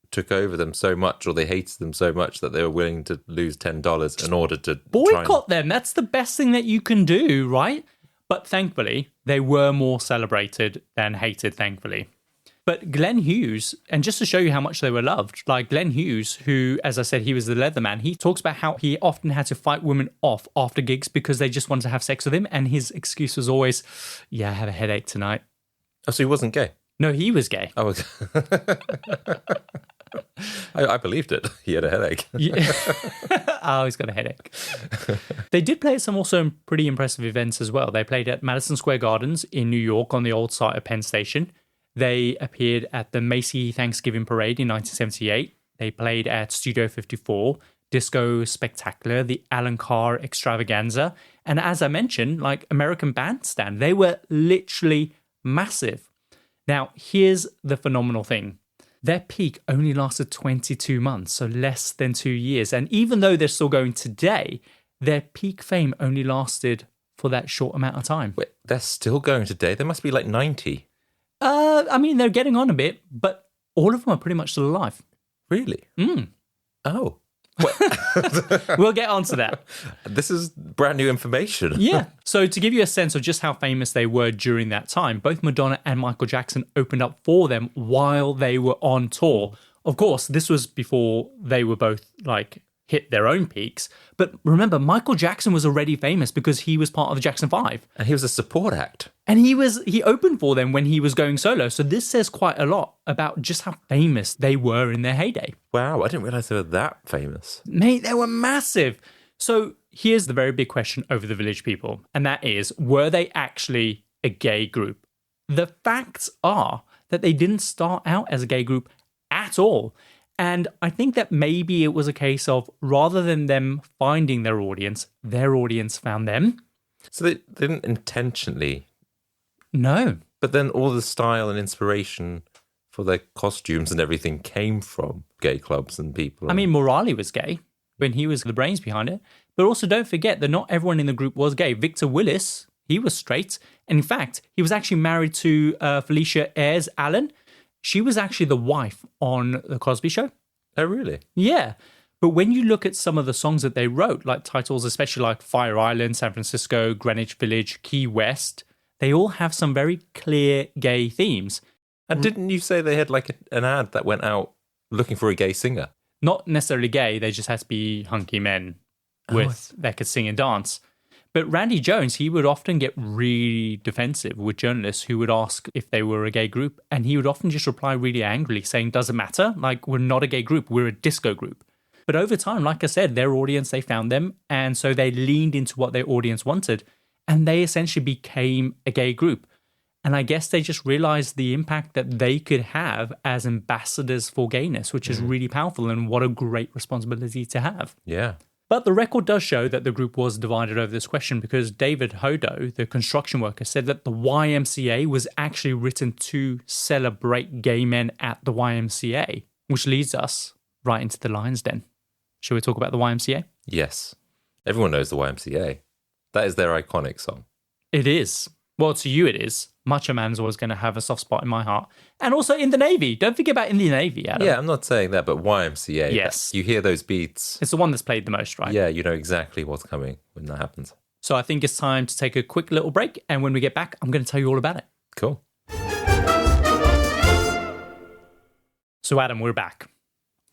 took over them so much, or they hated them so much that they were willing to lose $10 in order to boycott them. That's the best thing that you can do, right? But thankfully, they were more celebrated than hated, thankfully. But Glenn Hughes, and just to show you how much they were loved, like Glenn Hughes, who, as I said, he was the Leatherman, he talks about how he often had to fight women off after gigs because they just wanted to have sex with him. And his excuse was always, yeah, I have a headache tonight. Oh, so he wasn't gay? No, he was gay. Oh, I believed it. He had a headache. Yeah. Oh, he's got a headache. They did play at some also pretty impressive events as well. They played at Madison Square Gardens in New York on the old site of Penn Station. They appeared at the Macy Thanksgiving Parade in 1978. They played at Studio 54, Disco Spectacular, the Alan Carr Extravaganza. And as I mentioned, like American Bandstand, they were literally massive. Now, here's the phenomenal thing. Their peak only lasted 22 months, so less than 2 years. And even though they're still going today, their peak fame only lasted for that short amount of time. Wait, they're still going today? They must be like 90. I mean, they're getting on a bit, but all of them are pretty much still alive. Really? Oh. We'll get onto that. This is brand new information. Yeah. So to give you a sense of just how famous they were during that time, both Madonna and Michael Jackson opened up for them while they were on tour. Of course, this was before they were both like hit their own peaks. But remember, Michael Jackson was already famous because he was part of the Jackson 5. And he was a support act. And he opened for them when he was going solo. So this says quite a lot about just how famous they were in their heyday. Wow, I didn't realize they were that famous. Mate, they were massive. So here's the very big question over the Village people. And that is, were they actually a gay group? The facts are that they didn't start out as a gay group at all. And I think that maybe it was a case of rather than them finding their audience found them. So they didn't intentionally. No. But then all the style and inspiration for their costumes and everything came from gay clubs and people. I mean, Morali was gay when he was the brains behind it. But also don't forget that not everyone in the group was gay. Victor Willis, he was straight. And in fact, he was actually married to Felicia Ayres Allen. She was actually the wife on The Cosby Show. Oh, really? Yeah. But when you look at some of the songs that they wrote, like titles, especially like Fire Island, San Francisco, Greenwich Village, Key West, they all have some very clear gay themes. And didn't you say they had like an ad that went out looking for a gay singer? Not necessarily gay, they just had to be hunky men that could sing and dance. But Randy Jones, he would often get really defensive with journalists who would ask if they were a gay group. And he would often just reply really angrily saying, doesn't matter. Like, we're not a gay group. We're a disco group. But over time, like I said, their audience, they found them. And so they leaned into what their audience wanted. And they essentially became a gay group. And I guess they just realized the impact that they could have as ambassadors for gayness, which is really powerful and what a great responsibility to have. Yeah. But the record does show that the group was divided over this question because David Hodo, the construction worker, said that the Y.M.C.A. was actually written to celebrate gay men at the Y.M.C.A., which leads us right into the Lion's Den. Shall we talk about the Y.M.C.A.? Yes. Everyone knows the Y.M.C.A. That is their iconic song. It is. Well, to you it is. Macho Man's always going to have a soft spot in my heart. And also in the Navy. Don't forget about in the Navy, Adam. Yeah, I'm not saying that, but Y.M.C.A. Yes. You hear those beats. It's the one that's played the most, right? Yeah, you know exactly what's coming when that happens. So I think it's time to take a quick little break. And when we get back, I'm going to tell you all about it. Cool. So Adam, we're back.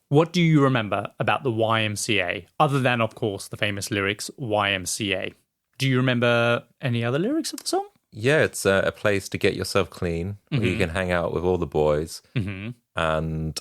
What do you remember about the Y.M.C.A. other than, of course, the famous lyrics Y.M.C.A.? Do you remember any other lyrics of the song? Yeah, it's a place to get yourself clean where you can hang out with all the boys and,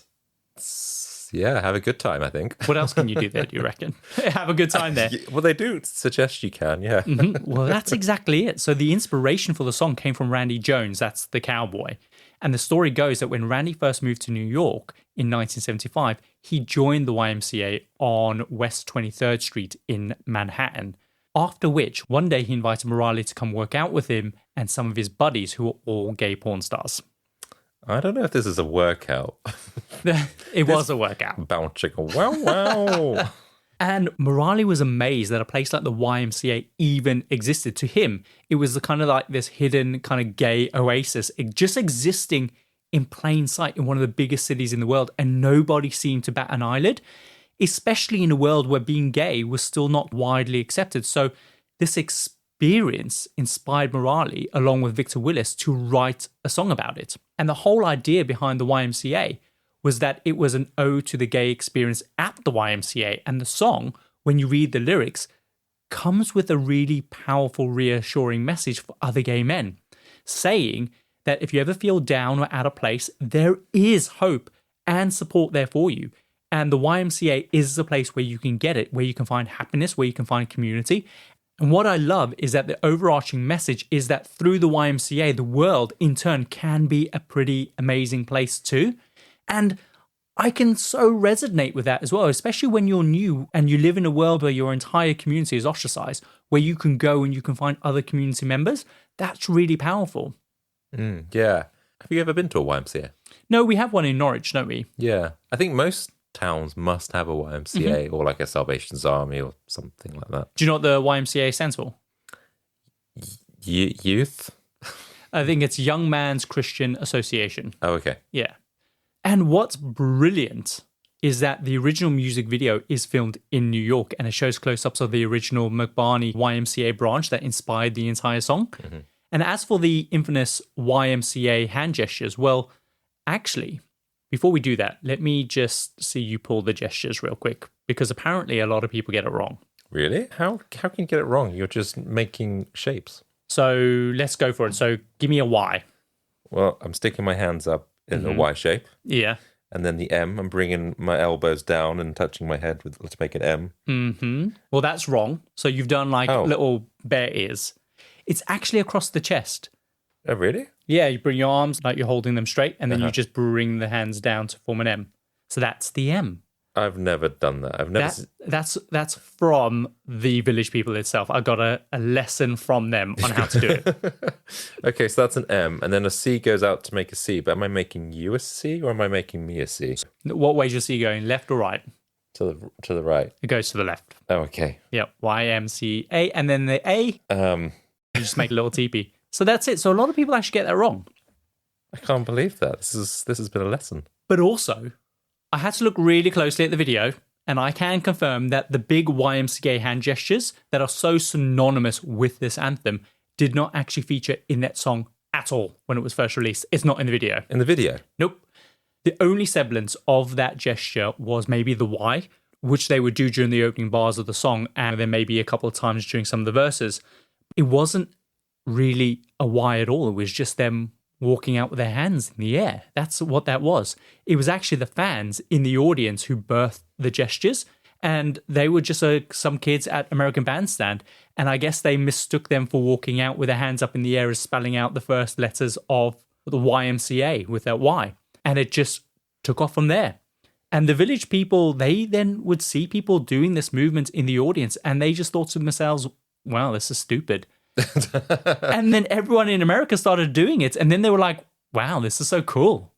yeah, have a good time, I think. What else can you do there, do you reckon? Have a good time there. Well, they do suggest you can, yeah. Well, that's exactly it. So the inspiration for the song came from Randy Jones, that's the cowboy. And the story goes that when Randy first moved to New York in 1975, he joined the Y.M.C.A. on West 23rd Street in Manhattan. After which, one day he invited Morali to come work out with him and some of his buddies who were all gay porn stars. I don't know if this is a workout. It was a workout. Bow chicka wow wow. And Morali was amazed that a place like the Y.M.C.A. even existed. To him, it was the kind of like this hidden kind of gay oasis, just existing in plain sight in one of the biggest cities in the world, and nobody seemed to bat an eyelid, especially in a world where being gay was still not widely accepted. So this experience inspired Morali, along with Victor Willis, to write a song about it. And the whole idea behind the YMCA was that it was an ode to the gay experience at the YMCA. And the song, when you read the lyrics, comes with a really powerful, reassuring message for other gay men, saying that if you ever feel down or out of place, there is hope and support there for you. And the YMCA is the place where you can get it, where you can find happiness, where you can find community. And what I love is that the overarching message is that through the YMCA, the world in turn can be a pretty amazing place too. And I can so resonate with that as well, especially when you're new and you live in a world where your entire community is ostracized, where you can go and you can find other community members. That's really powerful. Yeah. Have you ever been to a YMCA? No, we have one in Norwich, don't we? Yeah. I think most towns must have a YMCA or like a Salvation's Army or something like that. Do you know what the YMCA stands for? Youth? I think it's Young Man's Christian Association. Oh, okay. Yeah. And what's brilliant is that the original music video is filmed in New York, and it shows close-ups of the original McBarney YMCA branch that inspired the entire song. And as for the infamous YMCA hand gestures, well, actually, before we do that, let me just see you pull the gestures real quick, because apparently a lot of people get it wrong. Really? How can you get it wrong? You're just making shapes. So let's go for it. So give me a Y. Well, I'm sticking my hands up in a Y shape. Yeah. And then the M, I'm bringing my elbows down and touching my head to make an M. Well, that's wrong. So you've done like little bear ears. It's actually across the chest. Oh, really? Yeah, you bring your arms like you're holding them straight, and then you just bring the hands down to form an M. So that's the M. I've never done that. I've never. That's from the village people itself. I got a lesson from them on how to do it. Okay, so that's an M, and then a C goes out to make a C. But am I making you a C or am I making me a C? What way is your C going? Left or right? To the right. It goes to the left. Oh, okay. Yep. Y-M-C-A, and then the A. You just make a little teepee. So that's it. So a lot of people actually get that wrong. I can't believe that. This has been a lesson. But also, I had to look really closely at the video, and I can confirm that the big YMCA hand gestures that are so synonymous with this anthem did not actually feature in that song at all when it was first released. It's not in the video. In the video? Nope. The only semblance of that gesture was maybe the Y, which they would do during the opening bars of the song, and then maybe a couple of times during some of the verses. It wasn't really a Y at all. It was just them walking out with their hands in the air. That's what that was. It was actually the fans in the audience who birthed the gestures, and they were just some kids at American Bandstand, and I guess they mistook them for walking out with their hands up in the air as spelling out the first letters of the YMCA with that Y, and it just took off from there. And the village people, they then would see people doing this movement in the audience, and they just thought to themselves, wow, this is stupid. And then everyone in America started doing it, and then they were like, wow, this is so cool.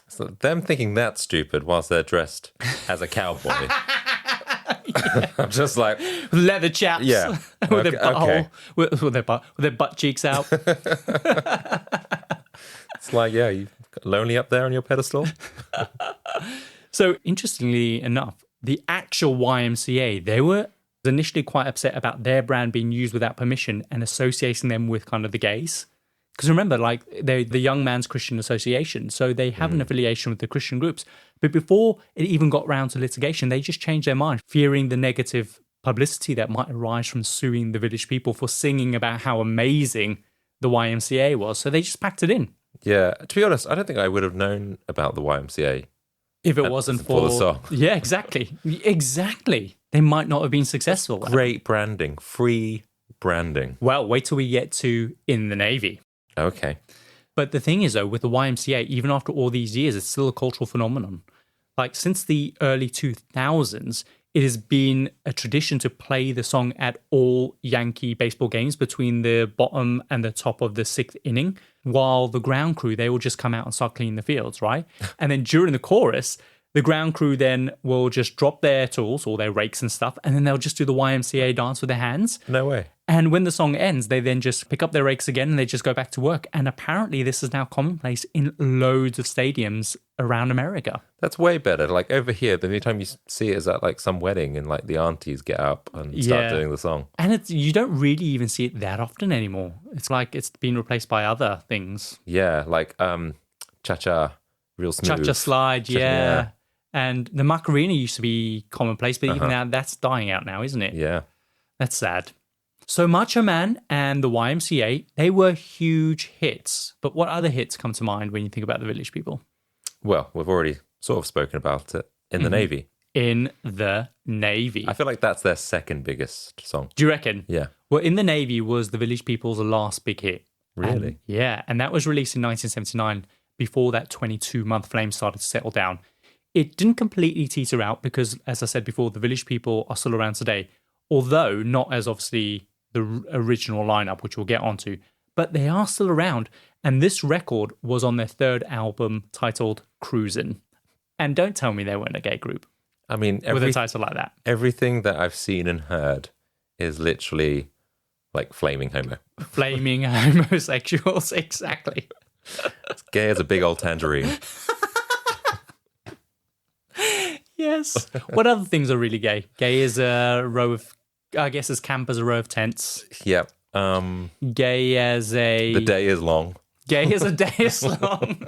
So them thinking that's stupid whilst they're dressed as a cowboy. I'm just like leather chaps, with their butthole, with their butt cheeks out. It's like, yeah, you lonely up there on your pedestal. So interestingly enough, the actual YMCA, they were initially quite upset about their brand being used without permission and associating them with kind of the gays. Because remember, like, they're the Young Man's Christian Association, so they have an affiliation with the Christian groups. But before it even got round to litigation, they just changed their mind, fearing the negative publicity that might arise from suing the village people for singing about how amazing the YMCA was. So they just packed it in. Yeah, to be honest, I don't think I would have known about the YMCA if it wasn't for the song. Yeah, exactly. Exactly. They might not have been successful. Great branding, free branding. Well, wait till we get to In the Navy. Okay. But the thing is, though, with the YMCA, even after all these years, it's still a cultural phenomenon. Like, since the early 2000s, it has been a tradition to play the song at all Yankee baseball games between the bottom and the top of the sixth inning, while the ground crew, they will just come out and start cleaning the fields, right? And then during the chorus, The ground crew then will just drop their tools or their rakes and stuff, and then they'll just do the Y.M.C.A. dance with their hands. No way. And when the song ends, they then just pick up their rakes again and they just go back to work. And apparently this is now commonplace in loads of stadiums around America. That's way better. Like over here, the only time you see it is at like some wedding and like the aunties get up and start doing the song. And you don't really even see it that often anymore. It's like it's been replaced by other things. Yeah, like cha-cha, real smooth. Cha-cha slide, yeah. And the Macarena used to be commonplace, but even now that's dying out now, isn't it? Yeah. That's sad. So Macho Man and the Y.M.C.A., they were huge hits. But what other hits come to mind when you think about the Village People? Well, we've already sort of spoken about it. In the Navy. In the Navy. I feel like that's their second biggest song. Do you reckon? Yeah. Well, In the Navy was the Village People's last big hit. Really? And that was released in 1979 before that 22-month flame started to settle down. It didn't completely teeter out because, as I said before, the Village People are still around today, although not as obviously the original lineup, which we'll get onto, but they are still around. And this record was on their third album titled Cruisin'. And don't tell me they weren't a gay group. I mean, with a title like that. Everything that I've seen and heard is literally like flaming homo. Flaming homosexuals, exactly. It's gay as a big old tangerine. Yes. What other things are really gay? Gay is a row of, I guess, as camp as a row of tents. Yep. Gay as a... The day is long. Gay as a day is long.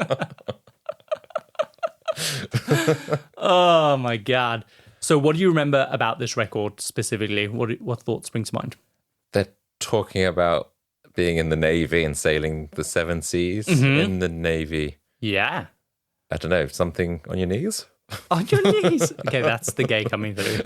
Oh, my God. So what do you remember about this record specifically? What thoughts spring to mind? They're talking about being in the Navy and sailing the seven seas in the Navy. Yeah. I don't know, something on your knees? On your knees. Okay, that's the gay coming through.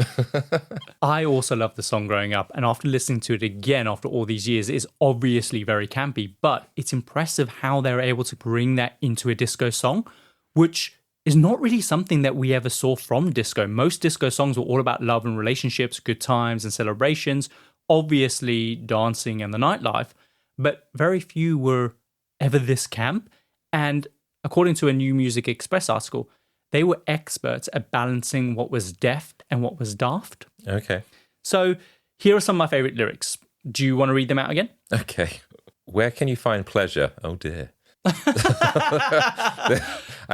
I also loved the song growing up, and after listening to it again after all these years, it's obviously very campy, but it's impressive how they're able to bring that into a disco song, which is not really something that we ever saw from disco. Most disco songs were all about love and relationships, good times and celebrations, obviously dancing and the nightlife, but very few were ever this camp. And according to a New Music Express article, they were experts at balancing what was deft and what was daft. Okay. So here are some of my favorite lyrics. Do you want to read them out again? Okay. Where can you find pleasure? Oh, dear. I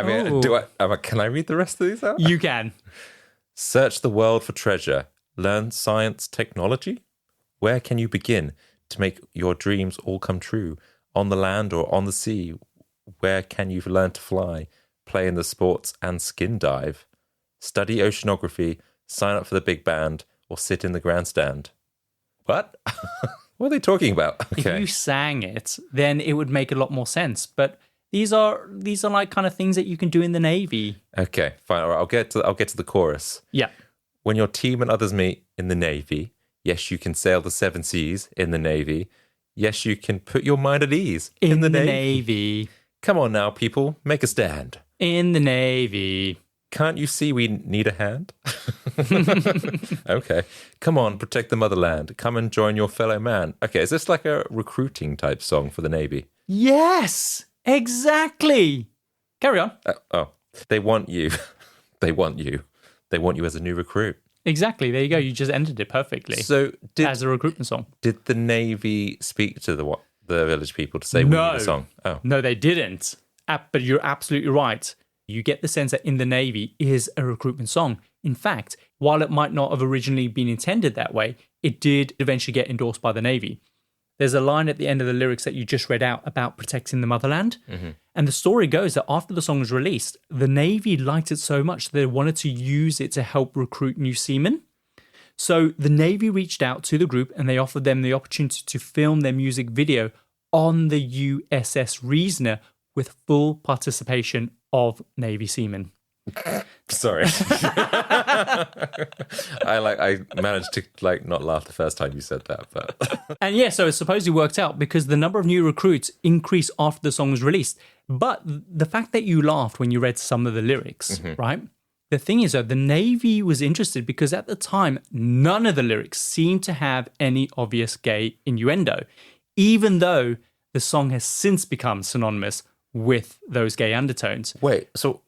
mean, can I read the rest of these out? You can. Search the world for treasure. Learn science, technology. Where can you begin to make your dreams all come true? On the land or on the sea? Where can you learn to fly? Play in the sports and skin dive? Study oceanography, sign up for the big band, or sit in the grandstand? What? What are they talking about? Okay. If you sang it, then it would make a lot more sense. But these are like kind of things that you can do in the Navy. Okay, fine. All right, I'll get to the chorus. Yeah. When your team and others meet in the Navy, yes, you can sail the seven seas in the Navy. Yes, you can put your mind at ease in the Navy. Come on now, people, make a stand. In the Navy. Can't you see we need a hand? Okay. Come on, protect the motherland. Come and join your fellow man. Okay, is this like a recruiting type song for the Navy? Yes, exactly. Carry on. They want you. They want you. They want you as a new recruit. Exactly. There you go. You just ended it perfectly. So as a recruitment song. Did the Navy speak to the Village People to say we need a song? Oh. No, they didn't. But you're absolutely right. You get the sense that In the Navy is a recruitment song. In fact, while it might not have originally been intended that way, it did eventually get endorsed by the Navy. There's a line at the end of the lyrics that you just read out about protecting the motherland. Mm-hmm. And the story goes that after the song was released, the Navy liked it so much that they wanted to use it to help recruit new seamen. So the Navy reached out to the group and they offered them the opportunity to film their music video on the USS Reasoner with full participation of Navy seamen. Sorry. I managed to not laugh the first time you said that, but and yeah, so it supposedly worked out because the number of new recruits increased after the song was released. But the fact that you laughed when you read some of the lyrics, right? The thing is, though, the Navy was interested because at the time, none of the lyrics seemed to have any obvious gay innuendo, even though the song has since become synonymous with those gay undertones. Wait, so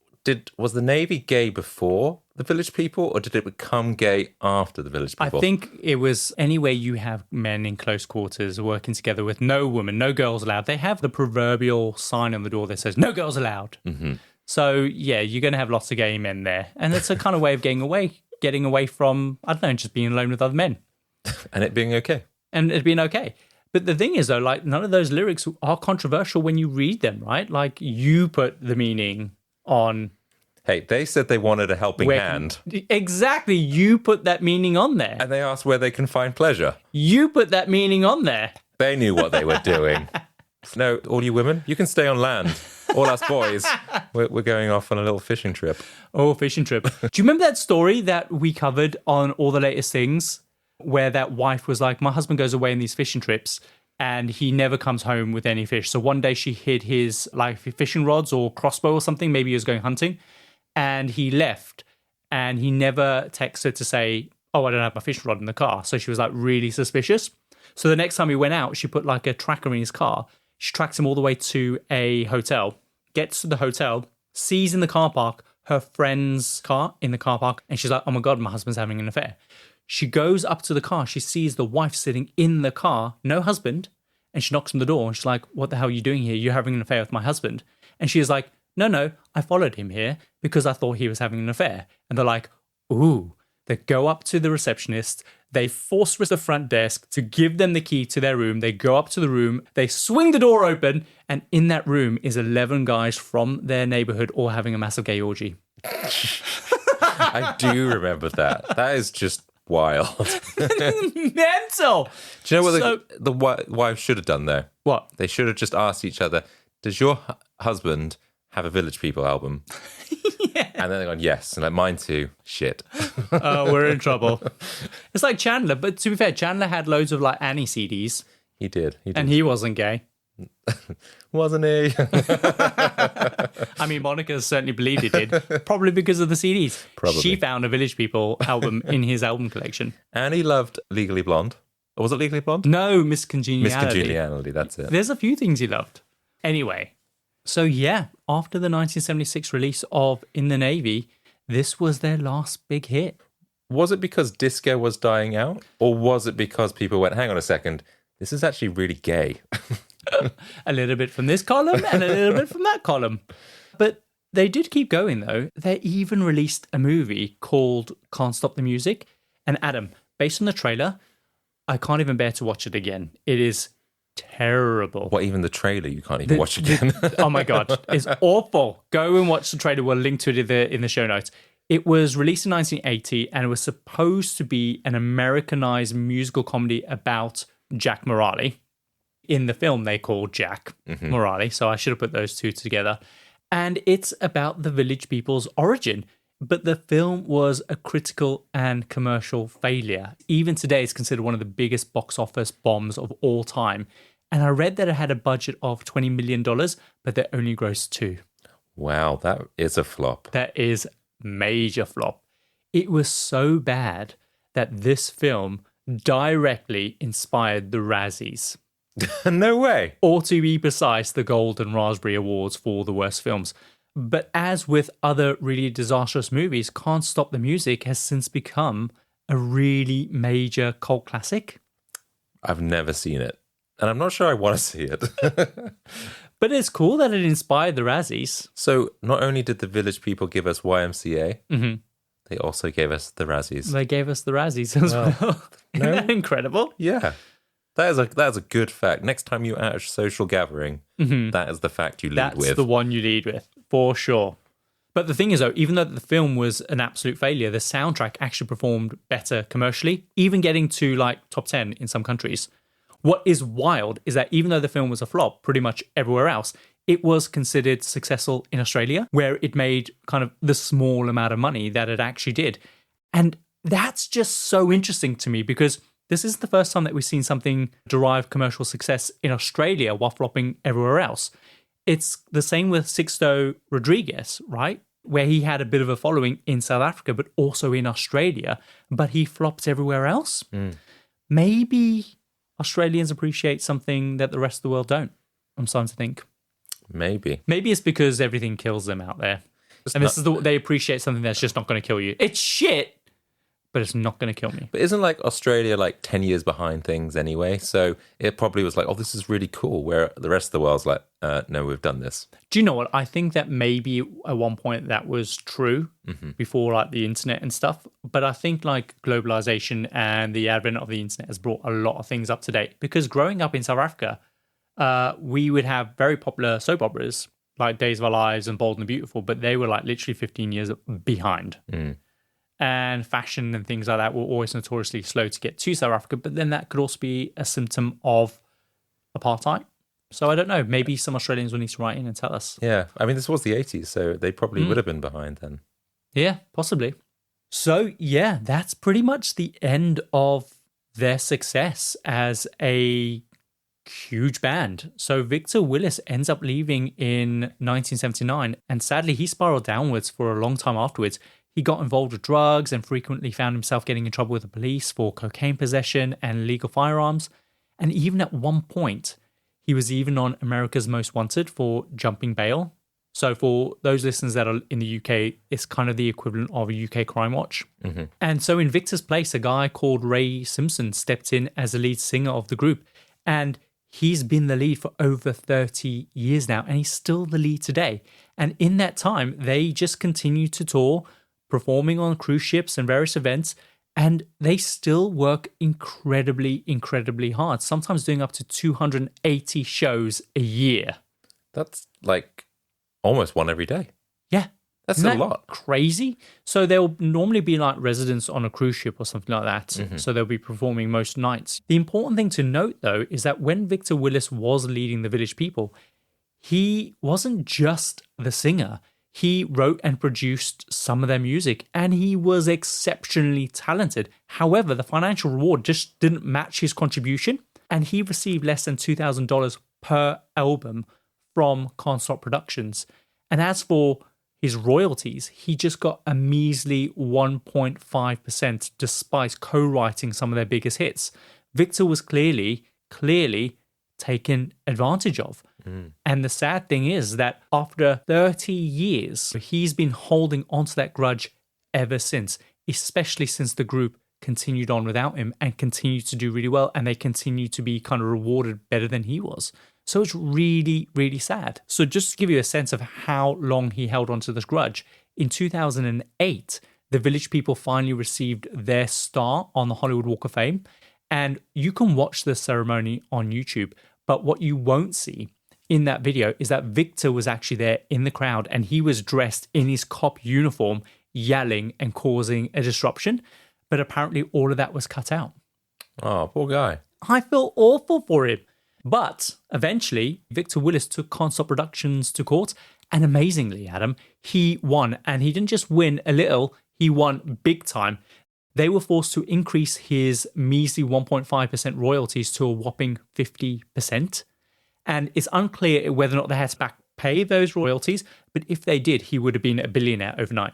Was the Navy gay before the Village People, or did it become gay after the Village People? I think it was anywhere you have men in close quarters working together with no women, no girls allowed. They have the proverbial sign on the door that says "No girls allowed." Mm-hmm. So yeah, you're going to have lots of gay men there, and it's a kind of way of getting away from, I don't know, just being alone with other men, and it being okay, But the thing is, though, like, none of those lyrics are controversial when you read them, right? Like, you put the meaning on. Hey, they said they wanted a helping hand. Exactly. You put that meaning on there. And they asked where they can find pleasure. You put that meaning on there. They knew what they were doing. No, all you women, you can stay on land. All us boys, we're going off on a little fishing trip. Oh, fishing trip. Do you remember that story that we covered on All the Latest Things, where that wife was like, my husband goes away on these fishing trips and he never comes home with any fish. So one day she hid his like fishing rods or crossbow or something. Maybe he was going hunting. And he left and he never texted to say, oh, I don't have my fishing rod in the car. So she was like really suspicious. So the next time he went out, she put like a tracker in his car. She tracks him all the way to a hotel, gets to the hotel, sees in the car park her friend's car in the car park. And she's like, oh my God, my husband's having an affair. She goes up to the car. She sees the wife sitting in the car, no husband. And she knocks on the door and she's like, what the hell are you doing here? You're having an affair with my husband. And she is like, no, I followed him here because I thought he was having an affair. And they're like, ooh. They go up to the receptionist. They force the front desk to give them the key to their room. They go up to the room. They swing the door open. And in that room is 11 guys from their neighborhood all having a massive gay orgy. I do remember that. That is just wild. Mental. Do you know what the wives should have done, though? What? They should have just asked each other, does your husband have a Village People album? Yeah. And then they're going, yes. And like, mine too. Shit. Oh, we're in trouble. It's like Chandler. But to be fair, Chandler had loads of like Annie CDs. He did. And he wasn't gay. Wasn't he? I mean, Monica certainly believed he did. Probably because of the CDs. Probably. She found a Village People album in his album collection. And he loved Legally Blonde. Or was it Legally Blonde? No, Miss Congeniality. Miss Congeniality, that's it. There's a few things he loved. Anyway. So yeah, after the 1976 release of In the Navy, this was their last big hit. Was it because disco was dying out? Or was it because people went, hang on a second, this is actually really gay? A little bit from this column and a little bit from that column. But they did keep going though. They even released a movie called Can't Stop the Music. And Adam, based on the trailer, I can't even bear to watch it again. It is terrible. What, even the trailer you can't even watch again? Oh my God, it's awful. Go and watch the trailer. We'll link to it in the show notes. It was released in 1980 and it was supposed to be an Americanized musical comedy about Jacques Morali. In the film, they called Jacques Morali, so I should have put those two together. And it's about the Village People's origin. But the film was a critical and commercial failure. Even today, it's considered one of the biggest box office bombs of all time. And I read that it had a budget of $20 million, but they only grossed $2 million. Wow, that is a flop. That is major flop. It was so bad that this film directly inspired the Razzies. No way. Or to be precise, the Golden Raspberry Awards for the worst films. But as with other really disastrous movies, Can't Stop the Music has since become a really major cult classic. I've never seen it. And I'm not sure I want to see it. But it's cool that it inspired the Razzies. So not only did the Village People give us Y.M.C.A., they also gave us the Razzies. They gave us the Razzies as well. Isn't that incredible? Yeah. That is a good fact. Next time you're at a social gathering, that is the fact you lead with. That's the one you lead with, for sure. But the thing is, though, even though the film was an absolute failure, the soundtrack actually performed better commercially, even getting to like top 10 in some countries. What is wild is that even though the film was a flop pretty much everywhere else, it was considered successful in Australia, where it made kind of the small amount of money that it actually did. And that's just so interesting to me because this is the first time that we've seen something derive commercial success in Australia while flopping everywhere else. It's the same with Sixto Rodriguez, right? Where he had a bit of a following in South Africa, but also in Australia, but he flopped everywhere else. Maybe Australians appreciate something that the rest of the world don't. I'm starting to think. Maybe Maybe it's because everything kills them out there. This is they appreciate something that's just not going to kill you. It's shit, but it's not going to kill me. But isn't like Australia like 10 years behind things anyway? So it probably was like, oh, this is really cool. Where the rest of the world's like, no, we've done this. Do you know what? I think that maybe at one point that was true before like the internet and stuff. But I think like globalization and the advent of the internet has brought a lot of things up to date. Because growing up in South Africa, we would have very popular soap operas like Days of Our Lives and Bold and Beautiful, but they were like literally 15 years behind. And fashion and things like that were always notoriously slow to get to South Africa. But then that could also be a symptom of apartheid. So I don't know. Maybe some Australians will need to write in and tell us. Yeah. I mean, this was the 80s, so they probably would have been behind then. Yeah, possibly. So yeah, that's pretty much the end of their success as a huge band. So Victor Willis ends up leaving in 1979. And sadly, he spiraled downwards for a long time afterwards. He got involved with drugs and frequently found himself getting in trouble with the police for cocaine possession and illegal firearms. And even at one point, he was even on America's Most Wanted for jumping bail. So for those listeners that are in the UK, it's kind of the equivalent of a UK Crime Watch. And so in Victor's place, a guy called Ray Simpson stepped in as the lead singer of the group. And he's been the lead for over 30 years now, and he's still the lead today. And in that time, they just continue to tour, performing on cruise ships and various events, and they still work incredibly, incredibly hard, sometimes doing up to 280 shows a year. That's like almost one every day. Yeah. That's Isn't a lot. Crazy. So they'll normally be like residents on a cruise ship or something like that. So they'll be performing most nights. The important thing to note, though, is that when Victor Willis was leading the Village People, he wasn't just the singer. He wrote and produced some of their music, and he was exceptionally talented. However, the financial reward just didn't match his contribution, and he received less than $2,000 per album from Can't Stop Productions. And as for his royalties, he just got a measly 1.5% despite co-writing some of their biggest hits. Victor was clearly taken advantage of. And the sad thing is that after 30 years, he's been holding onto that grudge ever since, especially since the group continued on without him and continued to do really well, and they continued to be kind of rewarded better than he was. So it's really, really sad. So just to give you a sense of how long he held onto this grudge, in 2008, the Village People finally received their star on the Hollywood Walk of Fame. And you can watch the ceremony on YouTube. But what you won't see in that video is that Victor was actually there in the crowd, and he was dressed in his cop uniform, yelling and causing a disruption. But apparently all of that was cut out. Oh, poor guy. I feel awful for him. But eventually, Victor Willis took Can't Stop Productions to court. And amazingly, Adam, he won. And he didn't just win a little, he won big time. They were forced to increase his measly 1.5% royalties to a whopping 50%. And it's unclear whether or not they had to back pay those royalties. But if they did, he would have been a billionaire overnight.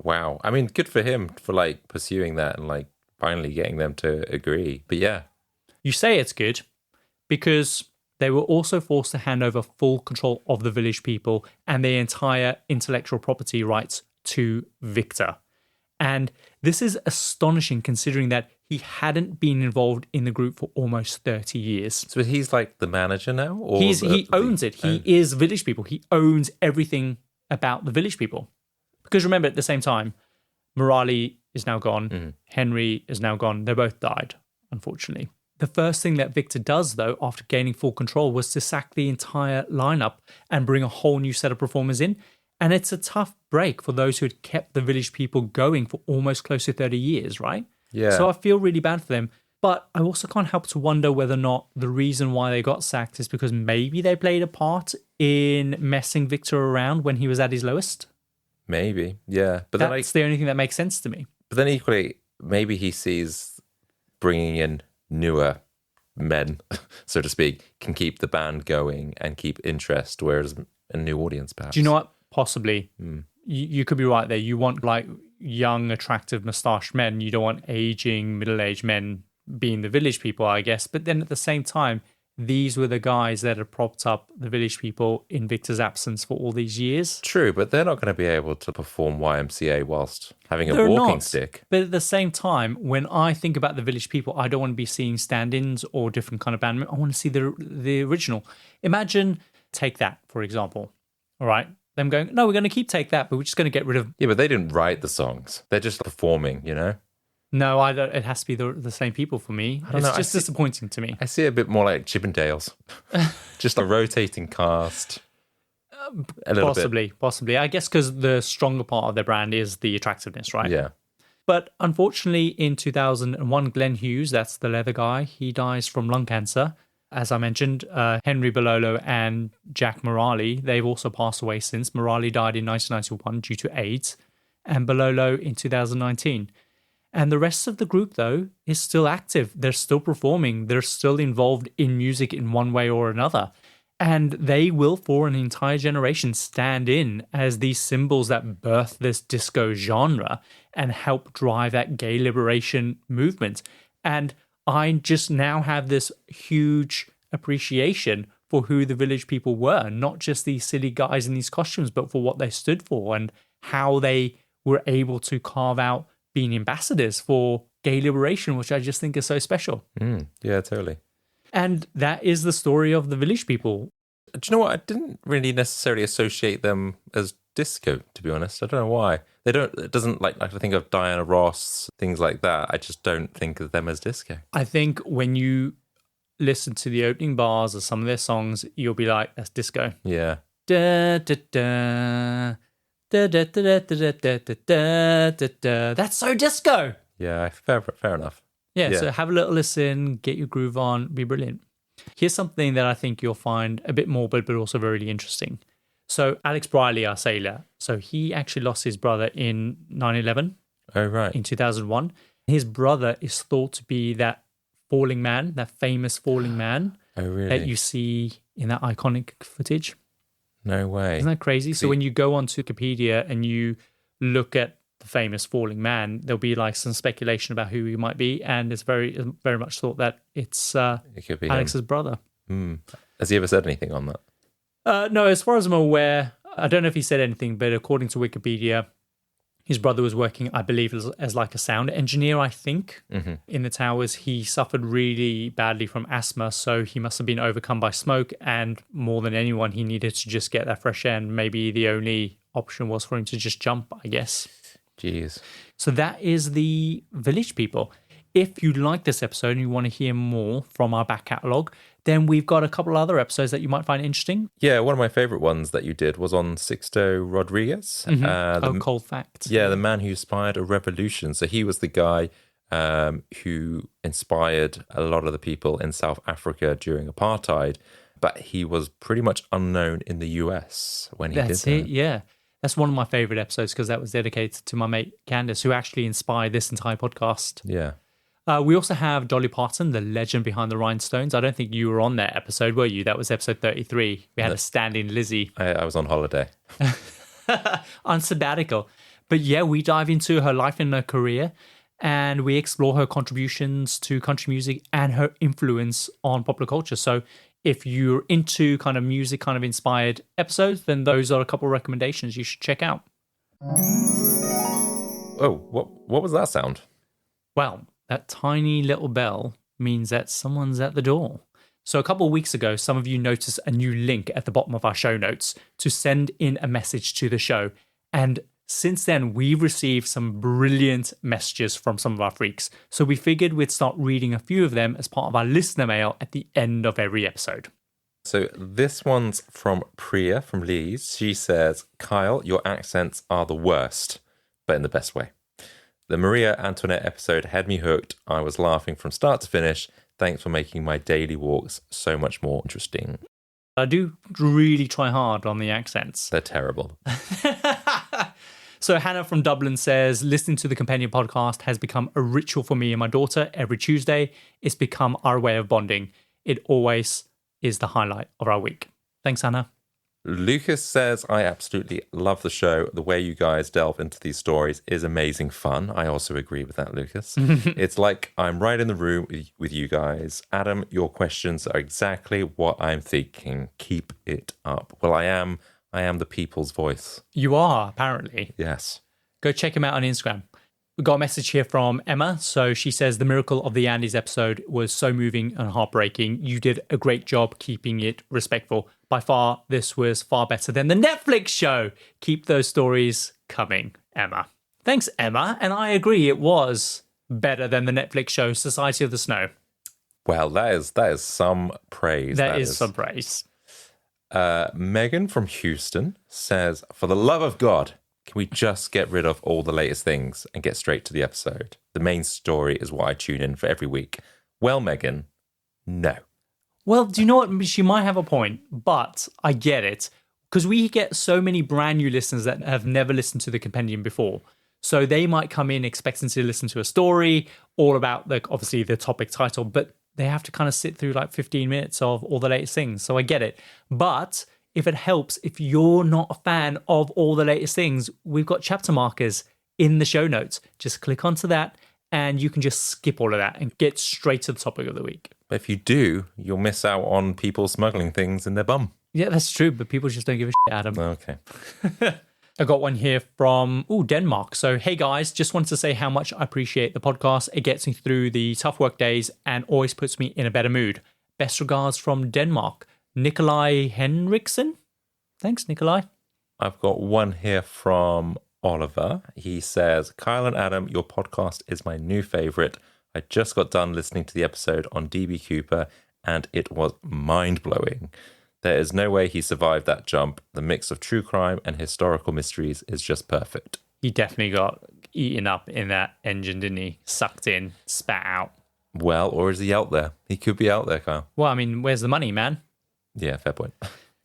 Wow. I mean, good for him for like pursuing that and like finally getting them to agree. But yeah. You say it's good because they were also forced to hand over full control of the Village People and their entire intellectual property rights to Victor. And this is astonishing considering that he hadn't been involved in the group for almost 30 years. So he's like the manager now? Or he owns it. He is Village People. He owns everything about the Village People. Because remember, at the same time, Morali is now gone. Henri is now gone. They both died, unfortunately. The first thing that Victor does, though, after gaining full control, was to sack the entire lineup and bring a whole new set of performers in. And it's a tough break for those who had kept the Village People going for almost close to 30 years, right? Yeah. So I feel really bad for them. But I also can't help to wonder whether or not the reason why they got sacked is because maybe they played a part in messing Victor around when he was at his lowest. Maybe, yeah. But that's the only thing that makes sense to me. But then equally, maybe he sees bringing in newer men, so to speak, can keep the band going and keep interest, whereas a new audience, perhaps. Do you know what? Possibly. You could be right there. You want like young, attractive, moustached men. You don't want aging, middle-aged men being the Village People, I guess. But then at the same time, these were the guys that had propped up the village people in Victor's absence for all these years. True, but they're not going to be able to perform Y.M.C.A. whilst having a They're walking not. stick. But at the same time, when I think about the village people, I don't want to be seeing stand-ins or different kind of band. I want to see the original. Imagine Take That, for example. All right. Them going, no, we're going to keep Take That, but we're just going to get rid of... Yeah, but they didn't write the songs. They're just performing, you know? No, I don't. It has to be the same people for me. It's just disappointing to me. I see it a bit more like Chippendales. Just a rotating cast. A little bit. Possibly. I guess because the stronger part of their brand is the attractiveness, right? Yeah. But unfortunately, in 2001, Glenn Hughes, that's the leather guy, he dies from lung cancer. As I mentioned, Henri Belolo and Jacques Morali, they've also passed away since. Morali died in 1991 due to AIDS, and Belolo in 2019. And the rest of the group, though, is still active. They're still performing. They're still involved in music in one way or another. And they will, for an entire generation, stand in as these symbols that birth this disco genre and help drive that gay liberation movement. And I just now have this huge appreciation for who the village people were, not just these silly guys in these costumes, but for what they stood for and how they were able to carve out being ambassadors for gay liberation, which I just think is so special. Yeah, totally. And that is the story of the village people. Do you know what? I didn't really necessarily associate them as disco, to be honest. I don't know why. It doesn't like I think of Diana Ross, things like that. I just don't think of them as disco. I think when you listen to the opening bars of some of their songs, you'll be like, that's disco. Yeah. Da, da, da. Da, da, da, da, da, da, da, da, da. That's so disco. Yeah, fair enough. Yeah, so have a little listen, get your groove on, be brilliant. Here's something that I think you'll find a bit morbid, but also very interesting. So Alex Briley, our sailor, so he actually lost his brother in 9/11. Oh, right. In 2001. His brother is thought to be that falling man, that famous falling man that you see in that iconic footage. No way. Isn't that crazy? So when you go onto Wikipedia and you look at the famous falling man, there'll be like some speculation about who he might be, and it's very, very much thought that it could be Alex's brother. Has he ever said anything on that? No, as far as I'm aware, I don't know if he said anything, but according to Wikipedia, his brother was working, I believe, as like a sound engineer, I think, in the towers. He suffered really badly from asthma, so he must have been overcome by smoke. And more than anyone, he needed to just get that fresh air. And maybe the only option was for him to just jump, I guess. Jeez. So that is the village people. If you like this episode and you want to hear more from our back catalogue, then we've got a couple other episodes that you might find interesting. Yeah, one of my favourite ones that you did was on Sixto Rodriguez. Cold Fact. Yeah, the man who inspired a revolution. So he was the guy who inspired a lot of the people in South Africa during apartheid, but he was pretty much unknown in the US when he did that. That's it, yeah. That's one of my favourite episodes because that was dedicated to my mate Candace, who actually inspired this entire podcast. Yeah. We also have Dolly Parton, the legend behind the rhinestones. I don't think you were on that episode, were you? That was episode 33. We had a stand-in Lizzie. I was on holiday. On sabbatical. But yeah, we dive into her life and her career, and we explore her contributions to country music and her influence on popular culture. So if you're into kind of music, kind of inspired episodes, then those are a couple of recommendations you should check out. Oh, what was that sound? Well, that tiny little bell means that someone's at the door. So a couple of weeks ago, some of you noticed a new link at the bottom of our show notes to send in a message to the show. And since then, we've received some brilliant messages from some of our freaks. So we figured we'd start reading a few of them as part of our listener mail at the end of every episode. So this one's from Priya from Leeds. She says, Kyle, your accents are the worst, but in the best way. The Maria Antoinette episode had me hooked. I was laughing from start to finish. Thanks for making my daily walks so much more interesting. I do really try hard on the accents. They're terrible. So Hannah from Dublin says, listening to the Compendium podcast has become a ritual for me and my daughter every Tuesday. It's become our way of bonding. It always is the highlight of our week. Thanks, Hannah. Lucas says, I absolutely love the show. The way you guys delve into these stories is amazing fun. I also agree with that, Lucas. It's like I'm right in the room with you guys. Adam, your questions are exactly what I'm thinking. Keep it up. Well, I am the people's voice. You are, apparently. Yes. Go check him out on Instagram. We got a message here from Emma. So she says, the miracle of the Andes episode was so moving and heartbreaking. You did a great job keeping it respectful. By far, this was far better than the Netflix show. Keep those stories coming, Emma. Thanks, Emma. And I agree, it was better than the Netflix show Society of the Snow. Well, that is some praise. That is some praise. Megan from Houston says, for the love of God, can we just get rid of all the latest things and get straight to the episode? The main story is what I tune in for every week. Well, Megan, no. Well, do you know what? She might have a point, but I get it. Because we get so many brand new listeners that have never listened to the Compendium before. So they might come in expecting to listen to a story all about, obviously, the topic title, but they have to kind of sit through 15 minutes of all the latest things. So I get it. But if it helps, if you're not a fan of all the latest things, we've got chapter markers in the show notes. Just click onto that and you can just skip all of that and get straight to the topic of the week. But if you do, you'll miss out on people smuggling things in their bum. Yeah, that's true, but people just don't give a shit, Adam. Okay. I got one here from Denmark. So, hey guys, just wanted to say how much I appreciate the podcast. It gets me through the tough work days and always puts me in a better mood. Best regards from Denmark. Nikolai Henriksen. Thanks, Nikolai. I've got one here from Oliver. He says, Kyle and Adam, your podcast is my new favorite. I just got done listening to the episode on DB Cooper and it was mind-blowing. There is no way he survived that jump. The mix of true crime and historical mysteries is just perfect. He definitely got eaten up in that engine, didn't he? Sucked in, spat out. Well, or is he out there? He could be out there, Kyle. Well, I mean, where's the money, man? Yeah, fair point.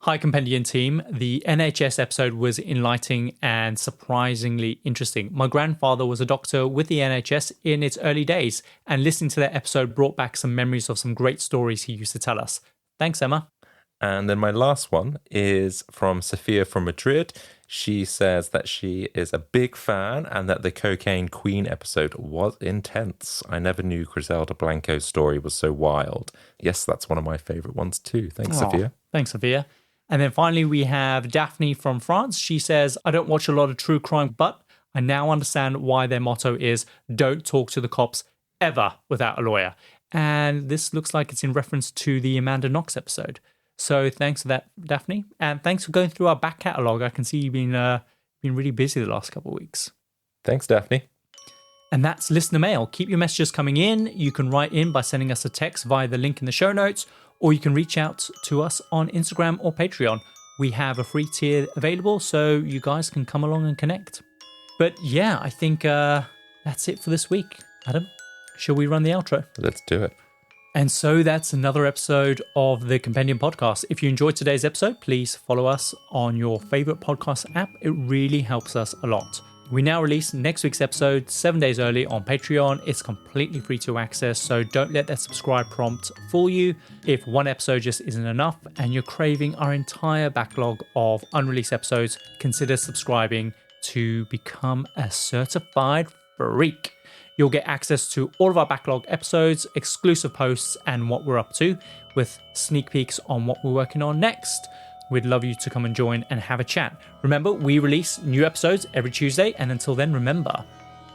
Hi, Compendium team. The NHS episode was enlightening and surprisingly interesting. My grandfather was a doctor with the NHS in its early days, and listening to that episode brought back some memories of some great stories he used to tell us. Thanks, Emma. And then my last one is from Sophia from Madrid. She says that she is a big fan and that the Cocaine Queen episode was intense. I never knew Griselda Blanco's story was so wild. Yes, that's one of my favorite ones too. Thanks, Sophia. Thanks, Sophia. And then finally, we have Daphne from France. She says, I don't watch a lot of true crime, but I now understand why their motto is don't talk to the cops ever without a lawyer. And this looks like it's in reference to the Amanda Knox episode. So thanks for that, Daphne. And thanks for going through our back catalogue. I can see you've been really busy the last couple of weeks. Thanks, Daphne. And that's listener mail. Keep your messages coming in. You can write in by sending us a text via the link in the show notes, or you can reach out to us on Instagram or Patreon. We have a free tier available, so you guys can come along and connect. But yeah, I think that's it for this week. Adam, shall we run the outro? Let's do it. And so that's another episode of the Compendium podcast. If you enjoyed today's episode, please follow us on your favorite podcast app. It really helps us a lot. We now release next week's episode 7 days early on Patreon. It's completely free to access, so don't let that subscribe prompt fool you. If one episode just isn't enough and you're craving our entire backlog of unreleased episodes, consider subscribing to become a certified freak. You'll get access to all of our backlog episodes, exclusive posts, and what we're up to, with sneak peeks on what we're working on next. We'd love you to come and join and have a chat. Remember, we release new episodes every Tuesday, and until then, remember,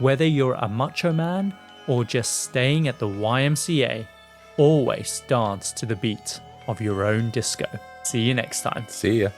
whether you're a Macho Man or just staying at the Y.M.C.A, always dance to the beat of your own disco. See you next time. See ya.